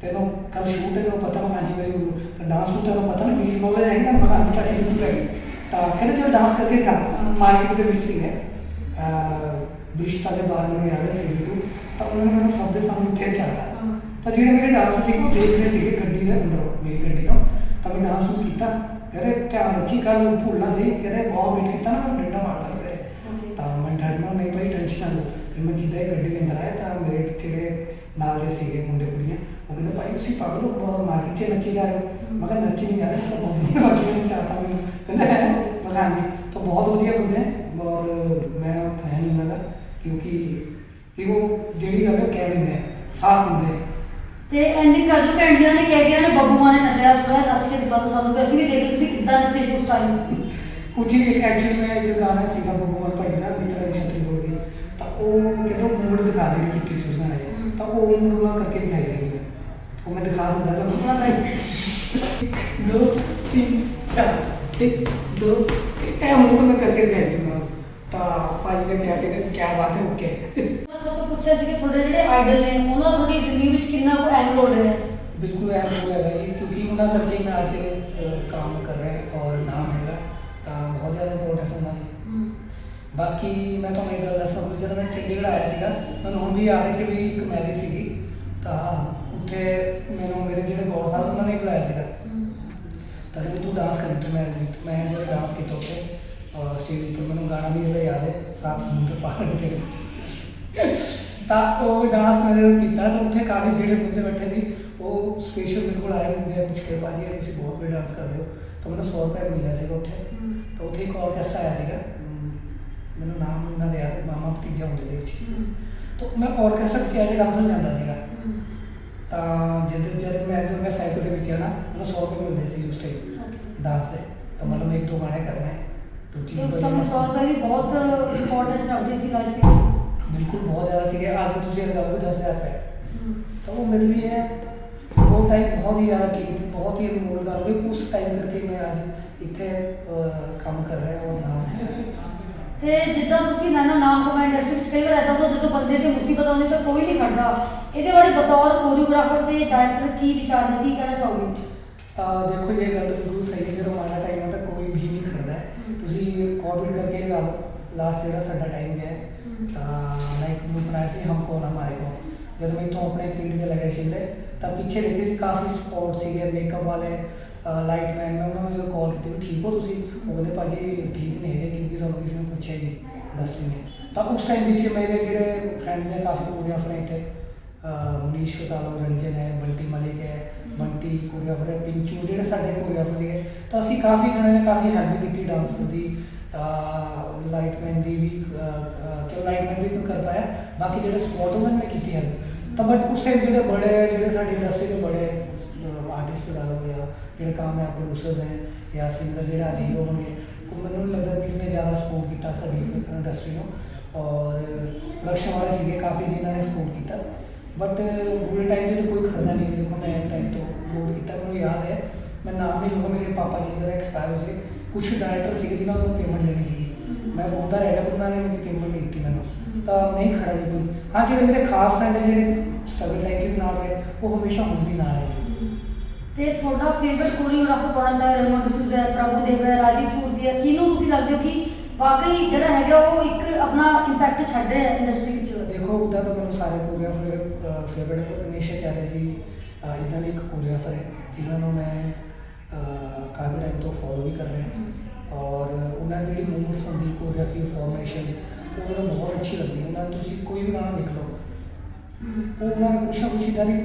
ਤੈਨੂੰ ਕੱਲ ਸ਼ੂਟ ਹੈ, ਤੈਨੂੰ ਪਤਾ ਨਾ ਹਾਂਜੀ ਭਾਜੀ, ਤਾਂ ਡਾਂਸ ਨੂੰ ਤੈਨੂੰ ਪਤਾ ਨਾ ਬੀਟ ਨੌਲੇਜ ਹੈਗੀ ਨਾ, ਮੈਂ ਹਾਂਜੀ ਭਾਜੀ ਬਿਲਕੁਲ ਹੈਗੀ। ਤਾਂ ਕਹਿੰਦੇ ਚਲੋ ਡਾਂਸ ਕਰਕੇ ਦਿਖਾ। ਮਾਰਕੀਟ ਦੇ ਵਿੱਚ ਸੀਗੇ ਬ੍ਰਿਸ਼ਤਾ ਦੇ ਬਾਹਰ ਮੈਨੂੰ ਯਾਦ ਹੈ ਫਿਰ, ਤਾਂ ਉਹਨਾਂ ਨੇ ਮੈਨੂੰ ਸਭ ਦੇ ਸਾਹਮਣੇ ਉੱਥੇ ਛੱਡਤਾ। ਤਾਂ ਜਿਹੜੇ ਮੇਰੇ ਡਾਂਸ ਸੀ ਉਹ ਦੇਖ ਰਹੇ ਸੀਗੇ ਗੱਡੀ ਦੇ ਅੰਦਰੋਂ, ਮੇਰੀ ਗੱਡੀ ਤੋਂ, ਤਾਂ ਮੈਂ ਡਾਂਸ ਨੂੰ ਕੀਤਾ। ਕਹਿੰਦੇ ਧਿਆਨ ਰੱਖੀ ਕੱਲ ਭੁੱਲਣਾ ਸੀ, ਕਹਿੰਦੇ ਬਹੁਤ ਵੇਟ ਕੀਤਾ ਨਾ, ਮੈਂ ਡੰਡਾ ਮਾਰਤਾ ਨਹੀਂ ਤੇਰੇ। ਤਾਂ ਮੈਂ ਡਰ ਨਾਲ ਨਹੀਂ ਭਾਈ ਟੈਨਸ਼ਨ ਨਾ ਲਓ। ਫਿਰ ਮੈਂ ਜਿੱਦਾਂ ਹੀ ਗੱਡੀ ਦੇ ਅੰਦਰ ਆਇਆ ਤਾਂ ਮੇਰੇ ਜਿਹੜੇ ਨਾਲ ਦੇ ਸੀਗੇ ਮੁੰਡੇ ਕੁੜੀਆਂ, ਉਹ ਕਹਿੰਦੇ ਭਾਈ ਤੁਸੀਂ ਪਾਗਲ ਹੋ, ਮਾਰਕੀਟ 'ਚ ਨੱਚੀ ਜਾ ਰਹੇ ਹੋ। ਮੈਂ ਕਿਹਾ ਨੱਚੀ ਨਹੀਂ ਜਾ ਰਿਹਾ, ਤਾਂ ਬਹੁਤ ਨਹੀਂ ਚਾਹਤਾ ਮੈਨੂੰ। ਕਹਿੰਦਾ ਹੈ, ਮੈਂ ਕਿਹਾ ਹਾਂਜੀ। ਤਾਂ ਬਹੁਤ ਵਧੀਆ ਬੰਦੇ ਹੈ ਔਰ ਮੈਂ ਫੈਨ ਉਹਨਾਂ ਦਾ, ਕਿਉਂਕਿ ਉਹ ਜਿਹੜੀ ਗੱਲ ਉਹ ਕਹਿ ਦਿੰਦੇ ਸਾਫ਼ ਹੁੰਦੇ। ਤੇ ਐਂਡਿੰਗ ਕਰ ਜੋ ਕੈਂਡੀਆਂ ਨੇ ਕਿਹਾ ਕਿ ਇਹਨਾਂ ਨੇ ਬੱਬੂ ਮਾਨ ਨੇ ਨੱਚਿਆ, ਥੋੜਾ ਨੱਚ ਕੇ ਦਿਖਾ ਦਿਓ ਸਾਨੂੰ, ਵੀ ਅਸੀਂ ਵੀ ਦੇਖੀਏ ਤੁਸੀਂ ਕਿੱਦਾਂ ਨੱਚੇ ਸੀ ਉਸ ਟਾਈਮ। ਕੁਝ ਹੀ ਇੱਕ ਐਕਚੁਅਲੀ ਮੈਂ ਇੱਕ ਗਾਣਾ ਸੀਗਾ ਬੱਬੂ ਮਾਨ ਭਾਈ ਦਾ, ਮਿੱਤਰਾਂ ਦੀ ਛਤਰੀ ਤੋੜ ਗਈ, ਤਾਂ ਉਹ ਕਹਿੰਦਾ ਮੂਡ ਦਿਖਾ ਜਿਹੜੀ ਕੀਤੀ ਸੀ ਉਸ ਗਾਣੇ 'ਚ, ਤਾਂ ਉਹ ਮੂਡ ਉਹਨਾਂ ਕਰਕੇ ਦਿਖਾਈ ਸੀ। ਉਹ ਮੈਂ ਦਿਖਾ ਸਕਦਾ ਤੁਹਾਨੂੰ। 1 2 3 4 1 2 ਇਹ ਮੂਡ ਮੈਂ ਕਰਕੇ ਦਿਖਾਈ ਸੀ ਮੈਂ। ਤਾਂ ਭਾਜੀ ਨੇ ਕਿਹਾ ਕਿ ਕਿਆ ਬਾਤ ਹੈ, ਓਕੇ। ਤੋਂ ਪੁੱਛਿਆ ਸੀ ਕਿ ਤੁਹਾਡੇ ਜਿਹੜੇ ਆਈਡਲ ਨੇ ਉਹਨਾਂ ਦਾ ਤੁਹਾਡੀ ਜ਼ਿੰਦਗੀ ਵਿੱਚ ਕਿੰਨਾ ਕੁ ਅਹਿਮ ਰੋਲ ਰਿਹਾ ਹੈ? ਬਿਲਕੁਲ ਅਹਿਮ ਰੋਲ ਹੈਗਾ ਜੀ, ਕਿਉਂਕਿ ਉਹਨਾਂ ਕਰਕੇ ਮੈਂ ਅੱਜ ਕੰਮ ਕਰ ਰਿਹਾ ਔਰ ਨਾਮ ਹੈਗਾ, ਤਾਂ ਬਹੁਤ ਜ਼ਿਆਦਾ ਇੰਪੋਰਟੈਂਸ ਉਹਨਾਂ ਦੀ। ਬਾਕੀ ਮੈਂ ਤੁਹਾਨੂੰ ਇੱਕ ਗੱਲ ਦੱਸਾਂ, ਜਦੋਂ ਮੈਂ ਚੰਡੀਗੜ੍ਹ ਆਇਆ ਸੀਗਾ, ਮੈਨੂੰ ਹੁਣ ਵੀ ਯਾਦ ਹੈ ਕਿ ਵੀ ਇੱਕ ਮੈਰਿਜ ਸੀਗੀ, ਤਾਂ ਉੱਥੇ ਮੈਨੂੰ ਮੇਰੇ ਜਿਹੜੇ ਗੋਡਫਾਦਰ ਉਹਨਾਂ ਨੇ ਬੁਲਾਇਆ ਸੀਗਾ, ਤਾਂ ਕਹਿੰਦੇ ਤੂੰ ਡਾਂਸ ਕਰ ਉੱਥੇ ਮੈਰਿਜ ਵਿੱਚ। ਮੈਂ ਜਦੋਂ ਡਾਂਸ ਕੀਤਾ ਉੱਥੇ ਸਟੇਜ ਉੱਪਰ, ਮੈਨੂੰ ਗਾਣਾ ਵੀ ਇਹਦਾ ਯਾਦ ਹੈ, ਸਾਤ ਸਮੁੰਦਰ ਪਾਰ ਤੇਰੇ ਵਿੱਚ। ਤਾਂ ਉਹ ਡਾਂਸ ਮੈਂ ਜਦੋਂ ਕੀਤਾ ਤਾਂ ਉੱਥੇ ਕਾਫੀ ਜਿਹੜੇ ਬੰਦੇ ਬੈਠੇ ਸੀ ਉਹ ਸਪੈਸ਼ਲ ਮੇਰੇ ਕੋਲ ਆਏ ਮੁੰਡੇ ਪੁੱਛ ਕੇ ਭਾਜੀ ਤੁਸੀਂ ਬਹੁਤ ਵਧੀਆ ਡਾਂਸ ਕਰਦੇ ਹੋ, ਤਾਂ ਮੈਨੂੰ 100 ਰੁਪਏ ਮਿਲਿਆ ਸੀਗਾ ਉੱਥੇ। ਤਾਂ ਉੱਥੇ ਇੱਕ ਆਰਕੈਸਟਰਾ ਆਇਆ ਸੀਗਾ, ਮੈਨੂੰ ਨਾਮ ਉਹਨਾਂ ਦੇ ਯਾਦ, ਮਾਮਾ ਭਤੀਜਾ ਹੁੰਦੇ ਸੀ ਵਿੱਚ। ਤਾਂ ਮੈਂ ਆਰਕੈਸਟਰਾ ਵਿੱਚ ਐਜ ਡਾਂਸਰ ਜਾਂਦਾ ਸੀਗਾ, ਤਾਂ ਜਦ ਮੈਂ ਸਾਈਕਲ ਦੇ ਵਿੱਚ ਜਾਣਾ ਮੈਨੂੰ 100 ਰੁਪਏ ਮਿਲਦੇ ਸੀ ਉਸ ਟਾਈਮ ਡਾਂਸ ਦੇ। ਤਾਂ ਮਤਲਬ ਮੈਂ 1 2 ਗਾਣੇ ਕਰਨੇ तो चीज़ उस समय 100 रुपये भी बहुत इंपॉर्टेंस रखती थी लाइफ में। बिल्कुल बहुत ज़्यादा सीखे। आज तो तुझे लगा 10,000 रुपये, तो वो मेरे लिए वो टाइम बहुत ही ज़्यादा कीमती, बहुत ही अनमोल था। उस टाइम करके मैं आज इतने काम कर रहा है और नाम है। ਤੇ ਜਿੱਦਾਂ ਤੁਸੀਂ ਨਾ ਨਾਮ ਕਮਾ ਇੰਡਸਟਰੀ ਵਿੱਚ ਕਈ ਵਾਰ ਇੱਦਾਂ ਹੁੰਦਾ ਜਦੋਂ ਬੰਦੇ ਦੀ ਮੁਸੀਬਤ ਆਉਂਦੀ ਤਾਂ ਕੋਈ ਨਹੀਂ ਖੜਦਾ, ਇਹਦੇ ਬਾਰੇ ਬਤੌਰ ਕੋਰੀਓਗ੍ਰਾਫਰ ਤੇ ਡਾਇਰੈਕਟਰ ਕੀ ਵਿਚਾਰ ਨੇ, ਕੀ ਕਹਿਣਾ ਚਾਹੋਗੇ? देखो ये गल तो बिल्कुल सही है, जो हमारा टाइम आता कोई भी नहीं खड़ता है। तुसी कोविड करके लगा लो, लास्ट जो साडा टाइम गया मैं एक ग्रुप बनाया सी हम कौन हमारे को, जब मैं इतों अपने पिंड से लगे शिमले तब पीछे देखते सी काफ़ी स्पॉट सीगे मेकअप वाले लाइट मैन। मैं उन्होंने जो कॉल की ठीक हो तुसी, वो कहते भाजी ठीक नहीं है क्योंकि सब किसी ने पूछा ही नहीं इंडस्ट्री ने। तब उस टाइम पीछे मेरे जो फ्रेंड्स हैं काफ़ी कोरियोग्राफर थे, मनीष कतालो, रंजन है, बंटी मलिक है, बंटी कोरियोग्राफर है, पिंचू जो साढ़े कोरियोग्राफर थे। तो असी काफ़ी जने ने काफ़ी हेल्प की डांस की, लाइटमैन की भी चलो लाइटमैन भी तो कर पाया, बाकी जो स्पॉट उन्होंने की हेल्प। तो बट उस टाइम जो बड़े जो साड़ी इंडस्ट्री के बड़े आर्टिस्ट ला लो या जो काम है प्रोड्यूसर्स हैं या सिंगर जो आज हीरो होंगे, मैंने लगता कि इसने ज़्यादा सपोर्ट किया साड़ी इंडस्ट्री को। और प्रोडक्शन वाले सीगे काफ़ी जिन्होंने सपोर्ट किया, बट बुरे टाइम से तो कोई खरीदा नहीं सी। देखो मैं टाइम तो बहुत किया, मैं याद है मैं नाम नहीं लूँगा, मेरे पापा जिस तरह एक्सपायर हो गए, कुछ डायरेक्टर से जिन्होंने पेमेंट लेनी सी, मैं रोता रह गया, उन्होंने मेरी पेमेंट नहीं दी मैंने, तो नहीं खड़ा जी कोई। हाँ जो मेरे खास फ्रेंड है जो स्ट्रगल टाइम से भी ना रहे, वो हमेशा हम भी ना रहे। ਤੇ ਤੁਹਾਡਾ ਫੇਵਰਿਟ ਕੋਰੀਓਗ੍ਰਾਫਰ ਕੌਣ ਚਾਹੇ ਰਮਨ ਡਿਸੂਜ਼ਾ ਹੈ, ਪ੍ਰਭੂ ਦੇਵ ਹੈ, ਰਾਜੀਵ ਸੂਰਜੀ ਹੈ, ਕਿਹਨੂੰ ਤੁਸੀਂ ਲੱਗਦੇ ਹੋ ਕਿ ਵਾਕਈ ਜਿਹੜਾ ਹੈਗਾ ਉਹ ਇੱਕ ਆਪਣਾ ਇੰਪੈਕਟ ਛੱਡ ਰਿਹਾ ਇੰਡਸਟਰੀ ਵਿੱਚ? देखो उदा तो मैं सारे कोरियोग्राफर फेवरेट निशा चारे सी इदा एक कोरियोग्राफर है जिन्होंने मैं काफ़ी टाइम तो फॉलो भी कर रहे हैं, और उन्होंने जी मूवमेंट्स होंगी कोरियोग्राफी फॉर्मेशन वो मैंने बहुत अच्छी लगती है। उन्होंने तुम कोई भी गाना देख लो, वो उन्होंने कुछ ना कुछ इदा की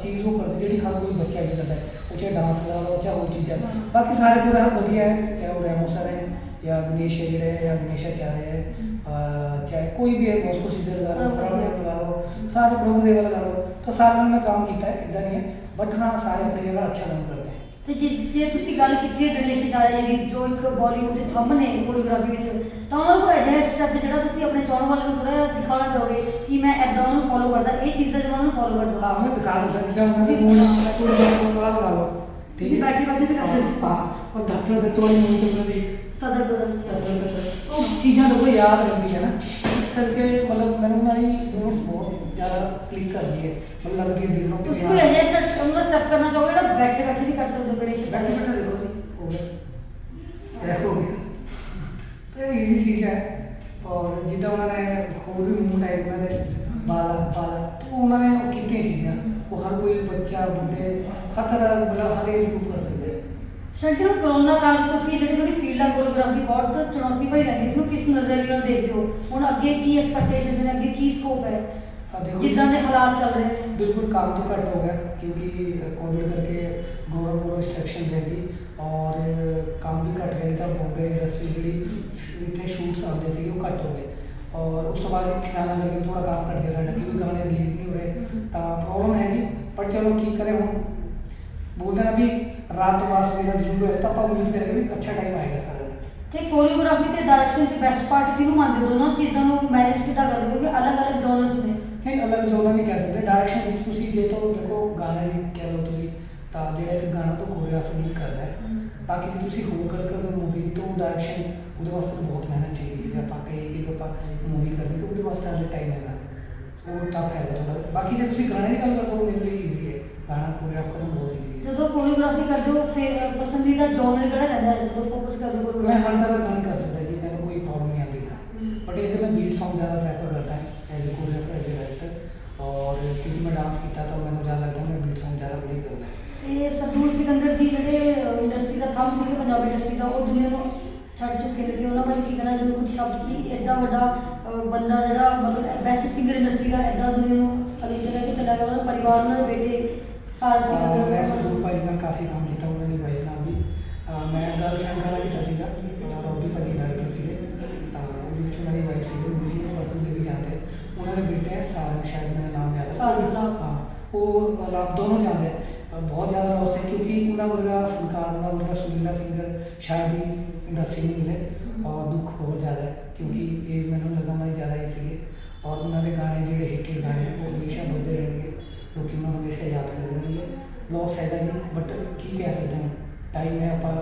चीज़ वो करती जी हर कोई बच्चा भी करता है, वो चाहे डांस लगा लो चाहे वो चीज़ है। बाकी सारे कोरियोग्राफर वधिया है, चाहे वो रेमो सर है या गणेश ਜਿਹੜੇ ਹੈ ਜਾਂ ਗਣੇਸ਼ਾਚਾर्य ਹੈ ਚਾਹੇ ਕੋਈ ਵੀ ਹੈ ਮੋਸਕੋ ਸੀਜ਼ਰ ਲਗਾ ਲਓ ਪ੍ਰਭੂ ਲਗਾ ਲਓ ਸਾਰੇ ਪ੍ਰਭੂ ਦੇਵ ਲਗਾ ਲਓ ਤਾਂ ਸਾਰਿਆਂ ਨੇ ਕੰਮ ਕੀਤਾ ਹੈ ਇਦਾਂ ਨਹੀਂ ਹੈ ਬਟ ਹਾਂ ਸਾਰੇ ਆਪਣੀ ਜਗ੍ਹਾ ਅੱਛਾ ਕੰਮ ਕਰਦੇ ਹੈ ਤੇ ਜੇ ਤੁਸੀਂ ਗੱਲ ਕੀਤੀ ਹੈ ਗਣੇਸ਼ ਆਚਾਰੀਆ ਦੀ ਜੋ ਇੱਕ ਬਾਲੀਵੁੱਡ ਦੇ ਥੰਮ ਨੇ ਕੋਰੀਓਗ੍ਰਾਫੀ ਵਿੱਚ ਤਾਂ ਉਹਨਾਂ ਨੂੰ ਅਜਿਹਾ ਸਟੈਪ ਜਿਹੜਾ ਤੁਸੀਂ ਆਪਣੇ ਚਾਹਣ ਵਾਲੇ ਨੂੰ ਥੋੜਾ ਜਿਹਾ ਦਿਖਾਉਣਾ ਚਾਹੋਗੇ ਕਿ ਮੈਂ ਐਦਾਂ ਉਹਨੂੰ ਫੋਲੋ ਕਰਦਾ ਇਹ ਚੀਜ਼ਾਂ ਜਿਹੜਾ ਉਹਨੂੰ ਫੋਲੋ ਕਰਦਾ ਹਾਂ ਮੈਂ ਦਿਖਾ ਸਕਦਾ ਜਿੱਦਾਂ ਉਹਨਾਂ ਦੇ ਮੂਡ ਕੋਈ ਜਗ੍ਹਾ ਬੜਾ ਲਗਾ ਲਓ ਤੁਸੀਂ ਬੈਠੀ ਬੈਠੀ ਵੀ ਕਰ ਸਕਦੇ ਹਾਂ ਉਹ ਧੱਤਰ ਦੇ ਤੋੜੀ ਮੂਡ ਤੋਂ ਵੀ ਤਦਰ ਤਦਰ ਤਦਰ ਉਹ ਚੀਜ਼ਾਂ ਲੋਕ ਯਾਦ ਰਹਿੰਦੀ ਹੈ ਨਾ ਇਸ ਕਰਕੇ ਮਤਲਬ ਮੈਨੂੰ ਉਹਨਾਂ ਦੀ ਮੂਡਸ ਬਹੁਤ ਜ਼ਿਆਦਾ ਕਲਿੱਕ ਕਰਦੀ ਹੈ ਮਤਲਬ ਲੱਗਦੀ ਹੈ ਦਿਲ ਨੂੰ ਤੁਸੀਂ ਕੋਈ ਅਜਿਹਾ ਸਟੈਪ ਕਰਨਾ ਚਾਹੋਗੇ ਨਾ ਬੈਠੇ ਬੈਠੇ ਵੀ ਕਰ ਸਕਦੇ ਹੋ ਗਣੇਸ਼ ਬੈਠੇ ਬੈਠੇ ਦੇਖੋ ਜੀ ਹੋ ਗਿਆ ਇਹ ਹੋ ਗਿਆ ਤੇ ਈਜ਼ੀ ਚੀਜ਼ ਹੈ ਔਰ ਜਿੱਦਾਂ ਉਹਨਾਂ ਨੇ ਹੋਰ ਵੀ ਮੂਡ ਹੈ ਉਹਨਾਂ ਦੇ ਬਾਲ ਤਾਂ ਉਹਨਾਂ ਨੇ ਉਹ ਕੀਤੀਆਂ ਚੀਜ਼ਾਂ ਉਹ ਹਰ ਕੋਈ ਬੱਚਾ ਬੁੱਢੇ ਹਰ ਤਰ੍ਹਾਂ ਮਤਲਬ ਹਰ ਏਜ ਗਰੁੱਪ ਕਰ ਸਕਦੇ ਸ਼ਾਇਦ ਹੁਣ ਕਰੋਨਾ ਕਾਲ 'ਚ ਤੁਸੀਂ ਜਿਹੜੀ ਤੁਹਾਡੀ ਫੀਲਡ ਆ ਕੋਰੀਓਗ੍ਰਾਫੀ ਬਹੁਤ ਚੁਣੌਤੀ ਭਰੀ ਰਹਿੰਦੀ ਇਸ ਨੂੰ ਕਿਸ ਨਜ਼ਰੀਏ ਨਾਲ ਦੇਖਦੇ ਹੋ ਹੁਣ ਅੱਗੇ ਕੀ ਐਕਸਪੈਕਟੇਸ਼ਨਸ ਨੇ ਅੱਗੇ ਕੀ ਸਕੋਪ ਹੈ ਜਿੱਦਾਂ ਦੇ ਹਾਲਾਤ ਚੱਲ ਰਹੇ ਨੇ बिल्कुल काम तो घट हो गया क्योंकि कोविड करके गवर्नमेंट को रिस्ट्रिक्शन हैगी और काम भी घट गया था बॉम्बे इंडस्ट्री जी इतने शूट्स आते थे वो घट हो गए और उस तो बाद किसानों लगे थोड़ा काम घट गया साढ़ा क्योंकि गाने रिलीज़ नहीं हो रहे तो प्रॉब्लम है नहीं पर चलो की करें हम बोलते हैं अभी रात तो बाद सवेरा जरूर है तो आप उम्मीद करेंगे भी अच्छा टाइम आएगा सारा ਤੇ ਕੋਰੀਓਗ੍ਰਾਫੀ ਤੇ ਡਾਇਰੈਕਸ਼ਨ 'ਚ ਬੈਸਟ ਪਾਰਟ ਕਿਹਨੂੰ ਮੰਨਦੇ ਹੋ ਦੋਨੋਂ ਚੀਜ਼ਾਂ ਨੂੰ ਮੈਨੇਜ ਕਿੱਦਾਂ ਕਰਦੇ ਹੋ ਕਿਉਂਕਿ ਅਲੱਗ-ਅਲੱਗ ਜਨਰਸ ਨੇ नहीं अलग जोना नहीं कह सकते डायरेक्शन ਵਿੱਚ ਤੁਸੀਂ ਜੇ ਤਾਂ ਦੇਖੋ ਗਾਣਾ ਵੀ ਕਹਿ ਲਓ ਤੁਸੀਂ ਤਾਂ ਜਿਹੜਾ ਇੱਕ ਗਾਣਾ ਤੋਂ ਕੋਰੀਓਗ੍ਰਾਫਰ ਨਹੀਂ ਕਰਦਾ ਹੈ ਬਾਕੀ ਜੇ ਤੁਸੀਂ ਹੋਰ ਗੱਲ ਕਰਦੇ ਹੋ ਮੂਵੀ ਤੋਂ ਡਾਇਰੈਕਸ਼ਨ ਉਹਦੇ ਵਾਸਤੇ ਬਹੁਤ ਮਿਹਨਤ ਚਾਹੀਦੀ ਹੈ ਆਪਾਂ ਕਹੀਏ ਕਿ ਆਪਾਂ ਮੂਵੀ ਕਰਨੀ ਤਾਂ ਉਹਦੇ ਵਾਸਤੇ ਅਲੱਗ ਟਾਈਮ ਹੈਗਾ ਉਹ ਟਫ ਹੈ ਥੋੜਾ ਬਾਕੀ ਜੇ ਤੁਸੀਂ ਗਾਣੇ ਦੀ ਗੱਲ ਕਰਦੇ ਹੋ ਮੇਰੇ ਲਈ ਈਜ਼ੀ ਹੈ ਗਾਣਾ ਕੋਰੀਓਗ੍ਰਾਫ ਕਰਨਾ ਬਹੁਤ ਈਜ਼ੀ ਹੈ ਜਦੋਂ ਕੋਰੀਓਗ੍ਰਾਫੀ ਕਰਦੇ ਹੋ ਫਿਰ ਪਸੰਦੀਦਾ ਜਨਰ ਕਿਹੜਾ ਰਹਿੰਦਾ ਹੈ ਜਦੋਂ ਫੋਕਸ ਕਰਦੇ ਹੋ मैं हर तरह गाने कर सकता जी मैंने कोई प्रॉब्लम नहीं आती था बट ये मैं बीट सॉन्ग ज़्यादा प्रेफर करता है as a choreographer as a director और क्योंकि मैं डांस किया तो मैंने ज़्यादा लगता है मैं बीट सॉन्ग ज़्यादा प्ले करता है ਤੇ ਸਰਦੂਲ ਸਿਕੰਦਰ ਜੀ ਜਿਹੜੇ ਇੰਡਸਟਰੀ ਦਾ ਥੰਮ ਸੀਗੇ ਪੰਜਾਬੀ ਇੰਡਸਟਰੀ ਦਾ ਉਹ ਦੁਨੀਆ ਨੂੰ ਛੱਡ ਚੁੱਕੇ ਨੇ ਤੇ ਉਹਨਾਂ ਬਾਰੇ ਕੀ ਕਹਿਣਾ ਜਦੋਂ ਕੁਝ ਸ਼ਬਦ ਕਿ ਐਡਾ ਵੱਡਾ ਬੰਦਾ ਜਿਹੜਾ ਮਤਲਬ ਬੈਸਟ ਸਿੰਗਰ ਇੰਡਸਟਰੀ ਦਾ ਐਡਾ ਦੁਨੀਆ ਨੂੰ ਅਗਲੀ ਜਗ੍ਹਾ ਤੇ ਚਲਾ ਗਿਆ ਉਹਦਾ ਪਰਿਵਾਰ ਉਹਨਾਂ ਦੇ ਬੇਟੇ ਸਾਲ ਸਿਕੰਦਰ मैं सरदूल भाजी ਨਾਲ ਕਾਫੀ ਕੰਮ ਕੀਤਾ ਉਹਨਾਂ ਦੀ ਵਾਈਫ ਨਾਲ ਵੀ ਮੈਂ ਗਰਲਫ੍ਰੈਂਡ ਵਾਲਾ ਕੀਤਾ ਸੀਗਾ ਰੋਬੀ ਭਾਜੀ ਡਾਇਰੈਕਟਰ ਸੀਗੇ ਤਾਂ ਉਹਦੇ ਵਿੱਚ ਉਹਨਾਂ ਦੀ ਵਾਈਫ ਸੀਗੀ ਦੂਜੀ ਨੂੰ ਪਰਸਨ ਦੇ ਵੀ ਜਾਂਦੇ ਉਹਨਾਂ ਦੇ ਬੇਟੇ ਹੈ ਸਾਰੰਗ ਸ਼ਾਇਦ ਮੇਰਾ ਨਾਮ ਯਾਦ ਹੈ ਸਾਰੰਗ ਹਾਂ ਉਹ ਲਾਭ ਦੋਨੋਂ ਜਾਂਦੇ ਬਹੁਤ ਜ਼ਿਆਦਾ ਲੋਸ ਹੈ ਕਿਉਂਕਿ ਉਹਨਾਂ ਵਰਗਾ ਫਨਕਾਰ ਉਹਨਾਂ ਵਰਗਾ ਸੁਰੀਲਾ ਸਿੰਗਰ ਸ਼ਾਇਦ ਹੀ ਇੰਡਸਟਰੀ ਨੂੰ ਮਿਲੇ ਔਰ ਦੁੱਖ ਬਹੁਤ ਜ਼ਿਆਦਾ ਹੈ ਕਿਉਂਕਿ ਏਜ ਮੈਨੂੰ ਲੱਗਾ ਮੈਂ ਜ਼ਿਆਦਾ ਹੀ ਸੀਗੇ ਔਰ ਉਹਨਾਂ ਦੇ ਗਾਣੇ ਜਿਹੜੇ ਹਿੱਟ ਗਾਣੇ ਉਹ ਹਮੇਸ਼ਾ ਬਜਦੇ ਰਹਿਣਗੇ ਲੋਕੀ ਉਹਨਾਂ ਨੂੰ ਹਮੇਸ਼ਾ ਯਾਦ ਕਰਦੇ ਰਹਿਣਗੇ ਲੋਸ ਹੈਗਾ ਜੀ ਬਟ ਕੀ ਕਹਿ ਸਕਦੇ ਹਾਂ ਟਾਈਮ ਹੈ ਆਪਾਂ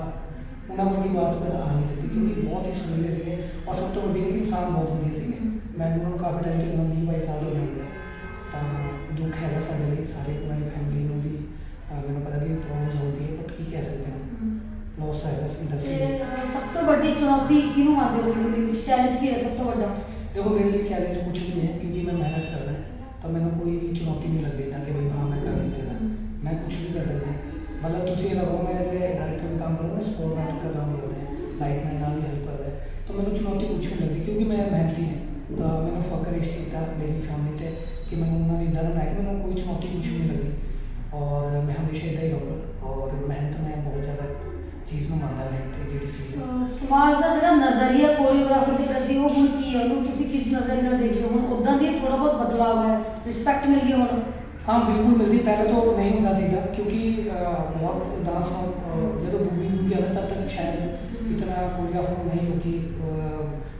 ਉਹਨਾਂ ਵਰਗੀ ਆਵਾਜ਼ ਤੋਂ ਕਦੇ ਆ ਨਹੀਂ ਸਕਦੀ ਕਿਉਂਕਿ ਬਹੁਤ ਹੀ ਸੁਰੀਲੇ ਸੀਗੇ ਔਰ ਸਭ ਤੋਂ ਵੱਡੀ ਇਨਸਾਨ ਬਹੁਤ ਵਧੀਆ ਸੀਗੇ ਮੈਂ ਉਹਨਾਂ ਨੂੰ ਕਾਫੀ ਟਾਈਮ ਤੋਂ 20-22 ਸਾਲ ਹੋ ਜਾਂਦੇ ਤਾਂ ਦੁੱਖ ਹੈਗਾ ਸਾਡੇ ਲਈ ਸਾਰੇ ਉਹਨਾਂ ਦੀ ਫੈਮਿਲੀ ਨੂੰ ਵੀ ਮੈਨੂੰ ਪਤਾ ਕਿ ਪ੍ਰੋਬਲਮਸ ਹੁੰਦੀ ਹੈ ਬਟ ਕੀ ਕਹਿ ਸਕਦੇ ਹਾਂ ਲੋਸ ਤਾਂ ਹੈਗਾ ਇੰਡਸਟਰੀ ਤੇ ਸਭ ਤੋਂ ਵੱਡੀ ਚੁਣੌਤੀ ਕਿਹਨੂੰ ਮੰਨਦੇ ਹੋ ਜ਼ਿੰਦਗੀ ਵਿੱਚ ਚੈਲੰਜ ਕੀ ਹੈ ਸਭ ਤੋਂ ਵੱਡਾ देखो मेरे लिए चैलेंज कुछ भी नहीं है क्योंकि मैं मेहनत करना है तो मैंने कोई भी चुनौती नहीं लग देता कि भाई हाँ मैं कर नहीं सकता मैं कुछ भी कर सकता मतलब तुझे लगो मैं एज ए डायरेक्टर भी काम करता हूँ स्पोर्ट मैथ का काम करते हैं लाइट मैन भी हेल्प करता है तो मैंने चुनौती कुछ भी नहीं लगती क्योंकि मैं मेहनती है तो मैंने फकर इस चीज़ का मेरी फैमिली थे कि मैंने उन्होंने डर है कि मैंने कोई चुनौती कुछ भी नहीं लगी और मैं हमेशा इदा ही रहूँगा और मेहनत में बहुत ज़्यादा चीज़ में मानता मेहनत जी चीज़ ਸਮਾਜ ਦਾ ਜਿਹੜਾ ਨਜ਼ਰੀਆ ਕੋਰੀਓਗ੍ਰਾਫਰ ਦੇ ਪ੍ਰਤੀ ਉਹ ਹੁਣ ਕੀ ਹੈ ਉਹਨੂੰ ਤੁਸੀਂ ਕਿਸ ਨਜ਼ਰ ਨਾਲ ਦੇਖਦੇ ਹੋ ਹੁਣ ਉਦਾਂ ਦੀ ਥੋੜਾ ਬਹੁਤ ਬਦਲਾਅ ਹੈ ਰਿਸਪੈਕਟ ਮਿਲ ਗਈ ਹੁਣ हाँ बिल्कुल मिलती पहले तो नहीं होता सीधा क्योंकि बहुत डांस जो मूवी मूवी आया तब तक शायद इतना कोरियोग्राफर नहीं हो कि